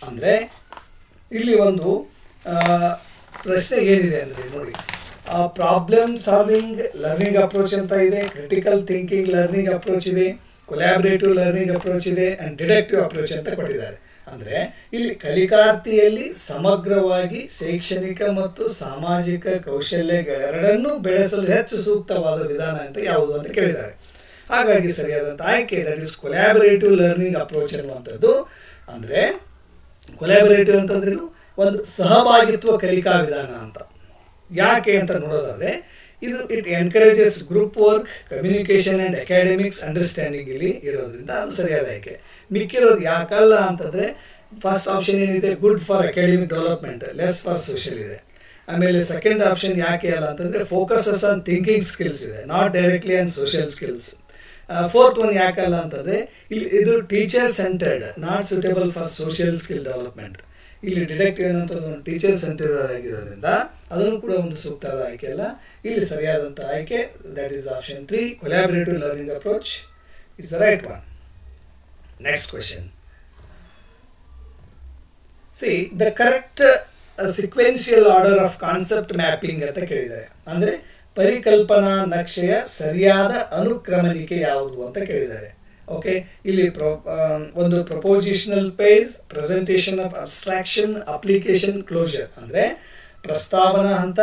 ಅಂದರೆ ಇಲ್ಲಿ ಒಂದು ಪ್ರಶ್ನೆ ಏನಿದೆ ಅಂದರೆ ನೋಡಿ, ಪ್ರಾಬ್ಲಮ್ ಸಾಲ್ವಿಂಗ್ ಲರ್ನಿಂಗ್ ಅಪ್ರೋಚ್ ಅಂತ ಇದೆ, ಕ್ರಿಟಿಕಲ್ ಥಿಂಕಿಂಗ್ ಲರ್ನಿಂಗ್ ಅಪ್ರೋಚ್ ಇದೆ, ಕೊಲ್ಯಾಬರೇಟಿವ್ ಲರ್ನಿಂಗ್ ಅಪ್ರೋಚ್ ಇದೆ ಆ್ಯಂಡ್ ಡಿಡಕ್ಟಿವ್ ಅಪ್ರೋಚ್ ಅಂತ ಕೊಟ್ಟಿದ್ದಾರೆ. ಅಂದರೆ ಇಲ್ಲಿ ಕಲಿಕಾರ್ಥಿಯಲ್ಲಿ ಸಮಗ್ರವಾಗಿ ಶೈಕ್ಷಣಿಕ ಮತ್ತು ಸಾಮಾಜಿಕ ಕೌಶಲ್ಯಗಳೆರಡನ್ನೂ ಬೆಳೆಸಲು ಹೆಚ್ಚು ಸೂಕ್ತವಾದ ವಿಧಾನ ಅಂತ ಯಾವುದು ಅಂತ ಕೇಳಿದ್ದಾರೆ. ಹಾಗಾಗಿ ಸರಿಯಾದಂಥ ಆಯ್ಕೆ ದಟ್ ಇಸ್ ಕೊಲ್ಯಾಬರೇಟಿವ್ ಲರ್ನಿಂಗ್ ಅಪ್ರೋಚ್ ಅನ್ನುವಂಥದ್ದು. ಅಂದರೆ ಕೊಲ್ಯಾಬರೇಟಿವ್ ಅಂತಂದ್ರೆ ಒಂದು ಸಹಭಾಗಿತ್ವ ಕಲಿಕಾ ವಿಧಾನ ಅಂತ. ಯಾಕೆ ಅಂತ ನೋಡೋದಾದರೆ ಇದು it encourages group work, communication and academics understanding ಇಲ್ಲಿ ಇರೋದ್ರಿಂದ ಅದು ಸರಿಯಾದ ಆಯ್ಕೆ. ಮಿಕ್ಕಿರೋದು ಯಾಕಲ್ಲ ಅಂತಂದರೆ ಫಸ್ಟ್ ಆಪ್ಷನ್ ಏನಿದೆ good for academic development, less for social ಇದೆ. ಆಮೇಲೆ ಸೆಕೆಂಡ್ ಆಪ್ಷನ್ ಯಾಕೆ ಅಲ್ಲ ಅಂತಂದರೆ ಫೋಕಸಸ್ ಆನ್ ಥಿಂಕಿಂಗ್ ಸ್ಕಿಲ್ಸ್ ಇದೆ, not directly on social skills. Fourth one ಯಾಕಲ್ಲ ಅಂತಂದರೆ ಇಲ್ಲಿ ಇದು teacher centred, not suitable for social skill development. ಇಲ್ಲಿ ಡಿಡಕ್ಟಿವ್ ಅನ್ನೋಂಥದ್ದು ಒಂದು ಟೀಚರ್ ಸೆಂಟರ್ ಆಗಿರೋದ್ರಿಂದ ಅದನ್ನು ಕೂಡ ಒಂದು ಸೂಕ್ತವಾದ ಆಯ್ಕೆ ಅಲ್ಲ. ಇಲ್ಲಿ ಸರಿಯಾದಂಥ ಆಯ್ಕೆ that is option 3, collaborative learning approach is the right one. Next question, see the correct sequential order of concept mapping ಅಂತ ಕೇಳಿದ್ದಾರೆ. ಅಂದರೆ ಪರಿಕಲ್ಪನಾ ನಕ್ಷೆಯ ಸರಿಯಾದ ಅನುಕ್ರಮಣಿಕೆ ಯಾವುದು ಅಂತ ಕೇಳಿದ್ದಾರೆ. ಓಕೆ, ಇಲ್ಲಿ ಒಂದು propositional phase, presentation of abstraction, application, closure. ಅಂದರೆ ಪ್ರಸ್ತಾವನಾ ಹಂತ,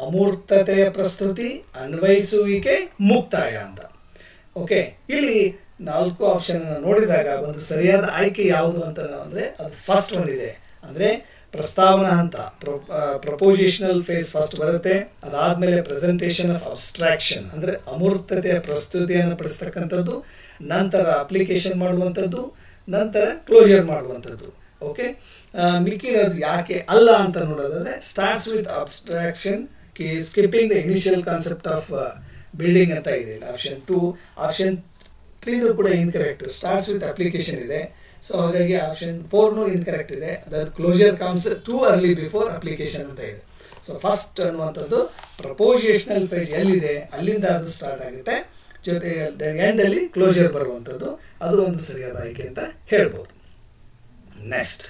ಅಮೂರ್ತತೆಯ ಪ್ರಸ್ತುತಿ, ಅನ್ವಯಿಸುವಿಕೆ, ಮುಕ್ತಾಯ ಅಂತ. ಓಕೆ, ಇಲ್ಲಿ 4 ಆಪ್ಷನ್ ನೋಡಿದಾಗ ಒಂದು ಸರಿಯಾದ ಆಯ್ಕೆ ಯಾವುದು ಅಂತ ಅಂದರೆ ಅದು ಫಸ್ಟ್ ಒನ್ ಇದೆ. ಅಂದರೆ ಪ್ರಸ್ತಾವನಾ ಹಂತ, ಪ್ರಪೋಸಿಷನಲ್ ಫೇಸ್ ಫಸ್ಟ್ ಬರುತ್ತೆ. ಅದಾದಮೇಲೆ ಪ್ರೆಸೆಂಟೇಷನ್ ಆಫ್ ಅಬ್ಸ್ಟ್ರಾಕ್ಷನ್ ಅಂದರೆ ಅಮೂರ್ತತೆಯ ಪ್ರಸ್ತುತಿಯನ್ನು ಪಡಿಸ್ತಕ್ಕಂಥದ್ದು, ನಂತರ ಅಪ್ಲಿಕೇಶನ್ ಮಾಡುವಂಥದ್ದು, ನಂತರ ಕ್ಲೋಜರ್ ಮಾಡುವಂಥದ್ದು. ಓಕೆ, ಮಿಕ್ಕಿರೋದು ಯಾಕೆ ಅಲ್ಲ ಅಂತ ನೋಡೋದಾದರೆ starts with abstraction, skipping the initial concept of building ಅಂತ ಇದೆ ಆಪ್ಷನ್ 2. ಆಪ್ಷನ್ 3 ಕೂಡ ಇನ್ಕರೆಕ್ಟ್, ಸ್ಟಾರ್ಟ್ಸ್ ವಿತ್ ಅಪ್ಲಿಕೇಶನ್ ಇದೆ. ಸೊ ಹಾಗಾಗಿ ಆಪ್ಷನ್ 4 ಇನ್ಕರೆಕ್ಟ್ ಇದೆ. That closure comes too early before application ಅಂತ ಇದೆ. ಸೊ ಫಸ್ಟ್ ಅನ್ನುವಂಥದ್ದು ಪ್ರಪೋಸಿಷನಲ್ ಫೇಸ್ ಎಲ್ಲಿದೆ ಅಲ್ಲಿಂದ ಅದು ಸ್ಟಾರ್ಟ್ ಆಗುತ್ತೆ, ಜೊತೆ ಎಂಡಲ್ಲಿ ಕ್ಲೋಜರ್ ಬರುವಂಥದ್ದು. ಅದು ಒಂದು ಸರಿಯಾದ ಆಯ್ಕೆ ಅಂತ ಹೇಳ್ಬೋದು. Next,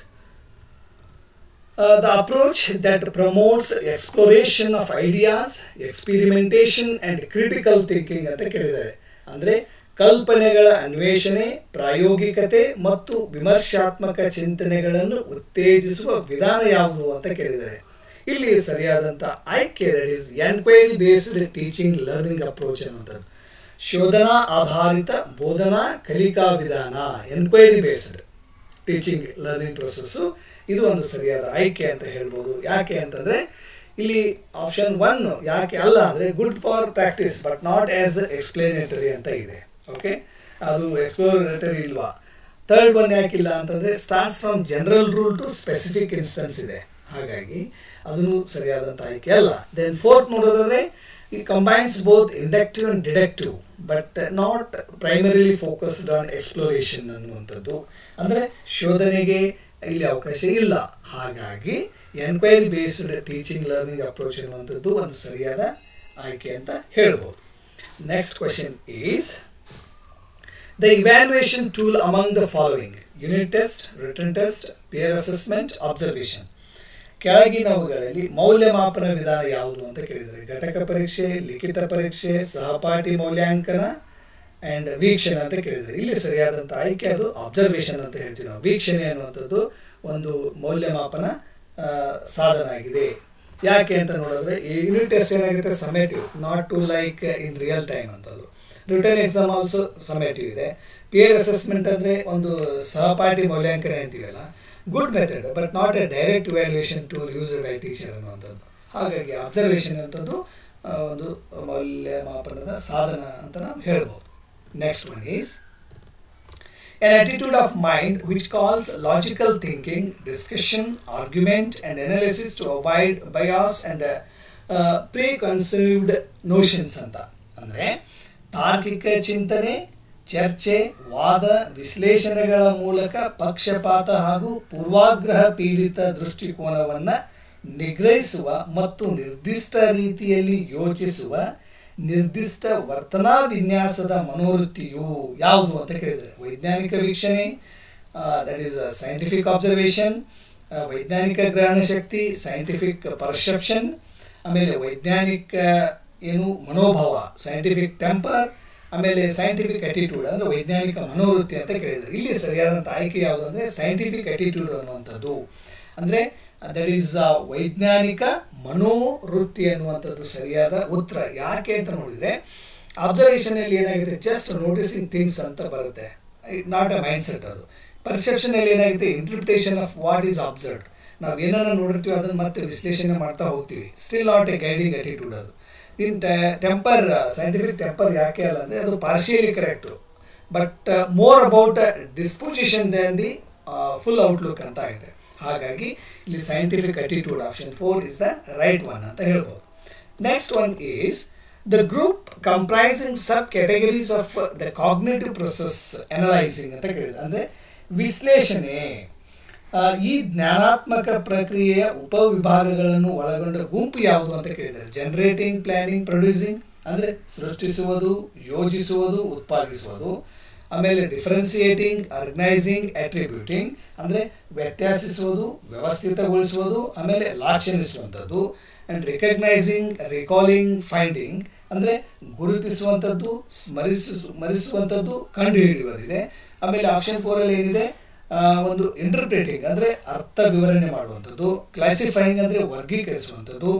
the approach that promotes exploration of ideas, experimentation and critical thinking ಅಂತ ಕೇಳಿದ್ದಾರೆ. ಅಂದರೆ ಕಲ್ಪನೆಗಳ ಅನ್ವೇಷಣೆ, ಪ್ರಾಯೋಗಿಕತೆ ಮತ್ತು ವಿಮರ್ಶಾತ್ಮಕ ಚಿಂತನೆಗಳನ್ನು ಉತ್ತೇಜಿಸುವ ವಿಧಾನ ಯಾವುದು ಅಂತ ಕೇಳಿದ್ದಾರೆ. ಇಲ್ಲಿ ಸರಿಯಾದಂಥ ಆಯ್ಕೆ that is enquiry based teaching learning approach ಅನ್ನುವಂಥದ್ದು. ಶೋಧನಾ ಆಧಾರಿತ ಬೋಧನಾ ಕಲಿಕಾ ವಿಧಾನ, enquiry based teaching learning process, ಇದು ಒಂದು ಸರಿಯಾದ ಆಯ್ಕೆ ಅಂತ ಹೇಳ್ಬೋದು. ಯಾಕೆ ಅಂತಂದರೆ ಇಲ್ಲಿ ಆಪ್ಷನ್ 1 ಯಾಕೆ ಅಲ್ಲ ಅಂದರೆ good for practice but not as explanatory ಅಂತ ಇದೆ. ಓಕೆ, ಅದು ಎಕ್ಸ್ಪ್ಲೋರೇಟರಿ ಇಲ್ವಾ. ಥರ್ಡ್ ಒನ್ ಯಾಕಿಲ್ಲ ಅಂತಂದರೆ starts from general rule to specific instance ಇದೆ, ಹಾಗಾಗಿ ಅದನ್ನು ಸರಿಯಾದಂಥ ಆಯ್ಕೆ ಅಲ್ಲ. ದೆನ್ ಫೋರ್ತ್ ನೋಡೋದಾದರೆ ಈ combines both inductive and deductive but not primarily focused on exploration ಅನ್ನುವಂಥದ್ದು. ಅಂದರೆ ಶೋಧನೆಗೆ ಇಲ್ಲಿ ಅವಕಾಶ ಇಲ್ಲ, ಹಾಗಾಗಿ enquiry based teaching learning approach ಅನ್ನುವಂಥದ್ದು ಒಂದು ಸರಿಯಾದ ಆಯ್ಕೆ ಅಂತ ಹೇಳ್ಬೋದು. Next question is the evaluation tool among the following: unit test, written test, peer assessment, observation. ಕೆಳಗಿನವುಗಳಲ್ಲಿ ಮೌಲ್ಯಮಾಪನ ವಿಧಾನ ಯಾವುದು ಅಂತ ಕೇಳಿದರೆ ಘಟಕ ಪರೀಕ್ಷೆ, ಲಿಖಿತ ಪರೀಕ್ಷೆ, ಸಹಪಾಠಿ ಮೌಲ್ಯಾಂಕನ ಆ್ಯಂಡ್ ವೀಕ್ಷಣೆ ಅಂತ ಕೇಳಿದರೆ ಇಲ್ಲಿ ಸರಿಯಾದಂಥ ಆಯ್ಕೆ ಅದು ಅಬ್ಸರ್ವೇಷನ್ ಅಂತ ಹೇಳ್ತೀವಿ ನಾವು. ವೀಕ್ಷಣೆ ಅನ್ನುವಂಥದ್ದು ಒಂದು ಮೌಲ್ಯಮಾಪನ ಸಾಧನ ಆಗಿದೆ. ಯಾಕೆ ಅಂತ ನೋಡಿದ್ರೆ ಈ ಯೂನಿಟ್ ಟೆಸ್ಟ್ ಏನಾಗುತ್ತೆ summative, not to like in real time ಅಂತದ್ದು. ರಿಟರ್ನ್ ಎಕ್ಸಾಮ್ ಆಲ್ಸೋ ಸಮೇಟಿವ್ ಇದೆ. ಪೇರ್ ಅಸೆಸ್ಮೆಂಟ್ ಅಂದರೆ ಒಂದು ಸಹಪಾಠಿ ಮೌಲ್ಯಾಂಕನ ಅಂತೀವಲ್ಲ, good method but not a direct valuation tool used by teacher ಅನ್ನುವಂಥದ್ದು. ಹಾಗಾಗಿ ಅಬ್ಸರ್ವೇಷನ್ ಅನ್ನುವಂಥದ್ದು ಒಂದು ಮೌಲ್ಯಮಾಪನದ ಸಾಧನ ಅಂತ ನಾವು ಹೇಳ್ಬೋದು. Next one is an attitude of mind which calls logical thinking, discussion, argument and analysis to avoid bias and preconceived notions ಅಂತ. ಅಂದರೆ ತಾರ್ಕಿಕ ಚಿಂತನೆ, ಚರ್ಚೆ, ವಾದ, ವಿಶ್ಲೇಷಣೆಗಳ ಮೂಲಕ ಪಕ್ಷಪಾತ ಹಾಗೂ ಪೂರ್ವಾಗ್ರಹ ಪೀಡಿತ ದೃಷ್ಟಿಕೋನವನ್ನು ನಿಗ್ರಹಿಸುವ ಮತ್ತು ನಿರ್ದಿಷ್ಟ ರೀತಿಯಲ್ಲಿ ಯೋಚಿಸುವ ನಿರ್ದಿಷ್ಟ ವರ್ತನಾ ವಿನ್ಯಾಸದ ಮನೋವೃತ್ತಿಯು ಯಾವುದು ಅಂತ ಕೇಳಿದರೆ ವೈಜ್ಞಾನಿಕ ವೀಕ್ಷಣೆ, ದಟ್ ಈಸ್ ಸೈಂಟಿಫಿಕ್ ಅಬ್ಸರ್ವೇಷನ್, ವೈಜ್ಞಾನಿಕ ಗ್ರಹಣ ಶಕ್ತಿ, ಸೈಂಟಿಫಿಕ್ ಪರ್ಸೆಪ್ಷನ್, ಆಮೇಲೆ ವೈಜ್ಞಾನಿಕ ಮನೋಭಾವ, ಸೈಂಟಿಫಿಕ್ ಟೆಂಪರ್, ಆಮೇಲೆ ಸೈಂಟಿಫಿಕ್ ಅಟಿಟ್ಯೂಡ್ ಅಂದರೆ ವೈಜ್ಞಾನಿಕ ಮನೋವೃತ್ತಿ ಅಂತ ಕೇಳಿದರೆ ಇಲ್ಲಿ ಸರಿಯಾದಂಥ ಆಯ್ಕೆ ಯಾವುದು ಅಂದರೆ ಸೈಂಟಿಫಿಕ್ ಅಟಿಟ್ಯೂಡ್ ಅನ್ನುವಂಥದ್ದು. ಅಂದರೆ ದಟ್ ಈಸ್ ವೈಜ್ಞಾನಿಕ ಮನೋವೃತ್ತಿ ಅನ್ನುವಂಥದ್ದು ಸರಿಯಾದ ಉತ್ತರ. ಯಾಕೆ ಅಂತ ನೋಡಿದರೆ ಅಬ್ಸರ್ವೇಷನಲ್ಲಿ ಏನಾಗುತ್ತೆ, ಜಸ್ಟ್ ನೋಟಿಸಿಂಗ್ ಥಿಂಗ್ಸ್ ಅಂತ ಬರುತ್ತೆ, ನಾಟ್ ಅ ಮೈಂಡ್ ಸೆಟ್. ಅದು ಪರ್ಸೆಪ್ಷನಲ್ಲಿ ಏನಾಗುತ್ತೆ, interpretation of what is observed. ನಾವು ಏನನ್ನ ನೋಡಿರ್ತೀವಿ ಅದನ್ನು ಮತ್ತೆ ವಿಶ್ಲೇಷಣೆ ಮಾಡ್ತಾ ಹೋಗ್ತೀವಿ, still not a guiding attitude. ಅದು ಇನ್ ಟೆಂಪರ್, ಸೈಂಟಿಫಿಕ್ ಟೆಂಪರ್ ಯಾಕೆ ಅಲ್ಲ ಅಂದರೆ ಅದು partially correct, but more about disposition then the full outlook ಅಂತ ಆಗಿದೆ. ಹಾಗಾಗಿ ಇಲ್ಲಿ scientific attitude option 4 is the right one ಅಂತ ಹೇಳ್ಬೋದು. Next one is the group comprising sub categories of the cognitive process analysing ಅಂತ ಕೇಳಿದ್ರೆ ಅಂದರೆ ವಿಶ್ಲೇಷಣೆ. ಈ ಜ್ಞಾನಾತ್ಮಕ ಪ್ರಕ್ರಿಯೆಯ ಉಪವಿಭಾಗಗಳನ್ನು ಒಳಗೊಂಡ ಗುಂಪು ಯಾವುದು ಅಂತ ಕೇಳಿದ್ದಾರೆ. ಜನರೇಟಿಂಗ್, ಪ್ಲಾನಿಂಗ್, ಪ್ರೊಡ್ಯೂಸಿಂಗ್ ಅಂದರೆ ಸೃಷ್ಟಿಸುವುದು, ಯೋಜಿಸುವುದು, ಉತ್ಪಾದಿಸುವುದು. ಆಮೇಲೆ ಡಿಫರೆನ್ಸಿಯೇಟಿಂಗ್, ಆರ್ಗನೈಸಿಂಗ್, ಅಟ್ರಿಬ್ಯೂಟಿಂಗ್ ಅಂದರೆ ವ್ಯತ್ಯಾಸಿಸುವುದು, ವ್ಯವಸ್ಥಿತಗೊಳಿಸುವುದು, ಆಮೇಲೆ ಲಾಕ್ಷಣಿಸುವಂಥದ್ದು. ಆ್ಯಂಡ್ ರಿಕಗ್ನೈಸಿಂಗ್, ರಿಕಾಲಿಂಗ್, ಫೈಂಡಿಂಗ್ ಅಂದರೆ ಗುರುತಿಸುವಂಥದ್ದು, ಸ್ಮರಿಸುವಂಥದ್ದು, ಕಂಡುಹಿಡಿಯುವುದಿದೆ. ಆಮೇಲೆ ಆಪ್ಷನ್ 4 ಏನಿದೆ, ಒಂದು ಇಂಟರ್ಪ್ರಿಟೇಟಿಂಗ್ ಅಂದರೆ ಅರ್ಥ ವಿವರಣೆ ಮಾಡುವಂಥದ್ದು, ಕ್ಲಾಸಿಫೈಯಿಂಗ್ ಅಂದರೆ ವರ್ಗೀಕರಿಸುವಂಥದ್ದು,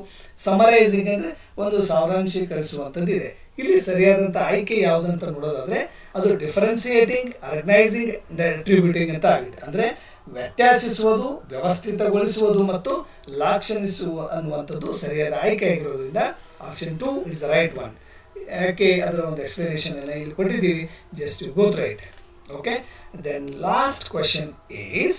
ಸಮರೈಸಿಂಗ್ ಅಂದರೆ ಒಂದು ಸಾರಾಂಶೀಕರಿಸುವಂಥದ್ದು ಇದೆ. ಇಲ್ಲಿ ಸರಿಯಾದಂಥ ಆಯ್ಕೆ ಯಾವುದಂತ ನೋಡೋದಾದರೆ ಅದು ಡಿಫರೆನ್ಸಿಯೇಟಿಂಗ್, ಆರ್ಗನೈಸಿಂಗ್, ಅಟ್ರಿಬ್ಯೂಟಿಂಗ್ ಅಂತ ಆಗಿದೆ. ಅಂದರೆ ವ್ಯತ್ಯಾಸಿಸುವುದು, ವ್ಯವಸ್ಥಿತಗೊಳಿಸುವುದು ಮತ್ತು ಲಾಕ್ಷಣಿಸುವ ಅನ್ನುವಂಥದ್ದು ಸರಿಯಾದ ಆಯ್ಕೆ ಆಗಿರೋದ್ರಿಂದ option 2 is the right one. ಯಾಕೆ ಅದರ ಒಂದು ಎಕ್ಸ್ಪ್ಲನೇಷನ್ ಎಲ್ಲ ಇಲ್ಲಿ ಕೊಟ್ಟಿದ್ದೀವಿ, just you go through it. Okay, then last question is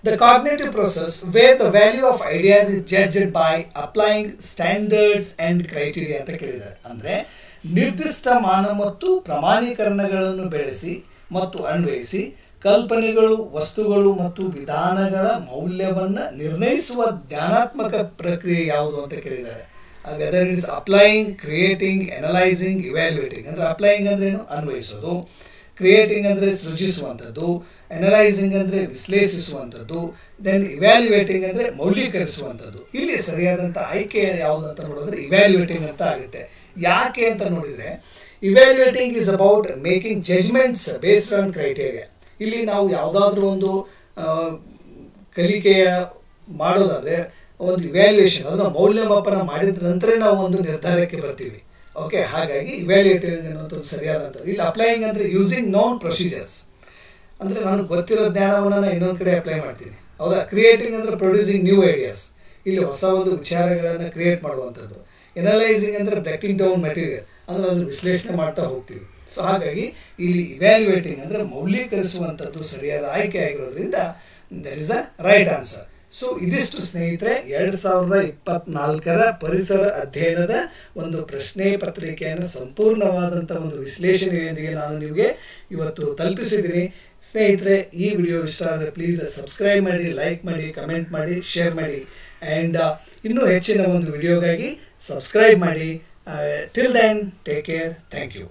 the cognitive process where the value of ideas is judged by applying standards and criteria ಅಂತ ಕೇಳಿದ್ದಾರೆ. ಅಂದರೆ ನಿರ್ದಿಷ್ಟ ಮಾನ ಮತ್ತು ಪ್ರಮಾಣೀಕರಣಗಳನ್ನು ಬೆಳೆಸಿ ಮತ್ತು ಅನ್ವಯಿಸಿ ಕಲ್ಪನೆಗಳು, ವಸ್ತುಗಳು ಮತ್ತು ವಿಧಾನಗಳ ಮೌಲ್ಯವನ್ನು ನಿರ್ಣಯಿಸುವ ಜ್ಞಾನಾತ್ಮಕ ಪ್ರಕ್ರಿಯೆ ಯಾವುದು ಅಂತ ಕೇಳಿದ್ದಾರೆ. Whether it's applying, creating, analysing, evaluating. ಅಂದರೆ ಅಪ್ಲೈಯಿಂಗ್ ಅಂದ್ರೆ ಏನು, ಅನ್ವಯಿಸೋದು. ಕ್ರಿಯೇಟಿಂಗ್ ಅಂದರೆ ಸೃಜಿಸುವಂಥದ್ದು, ಅನಲೈಸಿಂಗ್ ಅಂದರೆ ವಿಶ್ಲೇಷಿಸುವಂಥದ್ದು, ದೆನ್ ಇವ್ಯಾಲ್ಯೂಯೇಟಿಂಗ್ ಅಂದರೆ ಮೌಲ್ಯೀಕರಿಸುವಂಥದ್ದು. ಇಲ್ಲಿ ಸರಿಯಾದಂಥ ಆಯ್ಕೆ ಯಾವುದು ಅಂತ ನೋಡಿದ್ರೆ ಇವ್ಯಾಲ್ಯೂಯೇಟಿಂಗ್ ಅಂತ ಆಗುತ್ತೆ. ಯಾಕೆ ಅಂತ ನೋಡಿದರೆ evaluating is about making judgements based on criteria. ಇಲ್ಲಿ ನಾವು ಯಾವುದಾದ್ರೂ ಒಂದು ಕಲಿಕೆಯ ಮಾಡೋದಾದರೆ ಒಂದು ಇವ್ಯಾಲ್ಯೂಯೇಷನ್, ಅದನ್ನು ಮೌಲ್ಯಮಾಪನ ಮಾಡಿದ ನಂತರ ನಾವು ಒಂದು ನಿರ್ಧಾರಕ್ಕೆ ಬರ್ತೀವಿ. ಓಕೆ, ಹಾಗಾಗಿ ಇವ್ಯಾಲ್ಯೂಯೇಟಿಂಗ್ ಅನ್ನೋದು ಸರಿಯಾದಂಥದ್ದು. ಇಲ್ಲಿ ಅಪ್ಲೈಯಿಂಗ್ ಅಂದರೆ ಯೂಸಿಂಗ್ ನೋನ್ ಪ್ರೊಸೀಜರ್ಸ್, ಅಂದರೆ ನಾನು ಗೊತ್ತಿರೋ ಜ್ಞಾನವನ್ನು ನಾನು ಇನ್ನೊಂದು ಕಡೆ ಅಪ್ಲೈ ಮಾಡ್ತೀನಿ, ಹೌದಾ. ಕ್ರಿಯೇಟಿಂಗ್ ಅಂದರೆ ಪ್ರೊಡ್ಯೂಸಿಂಗ್ ನ್ಯೂ ಐಡಿಯಾಸ್, ಇಲ್ಲಿ ಹೊಸ ಒಂದು ವಿಚಾರಗಳನ್ನು ಕ್ರಿಯೇಟ್ ಮಾಡುವಂಥದ್ದು. ಎನಲೈಸಿಂಗ್ ಅಂದರೆ ಬ್ರೇಕಿಂಗ್ ಡೌನ್ ಮೆಟೀರಿಯಲ್, ಅಂದರೆ ಅದನ್ನು ವಿಶ್ಲೇಷಣೆ ಮಾಡ್ತಾ ಹೋಗ್ತೀವಿ. ಸೊ ಹಾಗಾಗಿ ಇಲ್ಲಿ ಇವ್ಯಾಲ್ಯೂಯೇಟಿಂಗ್ ಅಂದರೆ ಮೌಲ್ಯೀಕರಿಸುವಂಥದ್ದು ಸರಿಯಾದ ಆಯ್ಕೆ ಆಗಿರೋದ್ರಿಂದ that is a right answer. So ಇದಿಷ್ಟು ಸ್ನೇಹಿತರೆ 2024 ಪರಿಸರ ಅಧ್ಯಯನದ ಒಂದು ಪ್ರಶ್ನೆ ಪತ್ರಿಕೆಯನ್ನು ಸಂಪೂರ್ಣವಾದಂಥ ಒಂದು ವಿಶ್ಲೇಷಣೆಯೊಂದಿಗೆ ನಾನು ನಿಮಗೆ ಇವತ್ತು ತಲುಪಿಸಿದ್ದೀನಿ. ಸ್ನೇಹಿತರೆ, ಈ ವಿಡಿಯೋ ಇಷ್ಟ ಆದರೆ ಪ್ಲೀಸ್ ಸಬ್ಸ್ಕ್ರೈಬ್ ಮಾಡಿ, ಲೈಕ್ ಮಾಡಿ, ಕಮೆಂಟ್ ಮಾಡಿ, ಶೇರ್ ಮಾಡಿ. ಆ್ಯಂಡ್ ಇನ್ನೂ ಹೆಚ್ಚಿನ ಒಂದು ವಿಡಿಯೋಗಾಗಿ ಸಬ್ಸ್ಕ್ರೈಬ್ ಮಾಡಿ. Till then, take care. Thank you.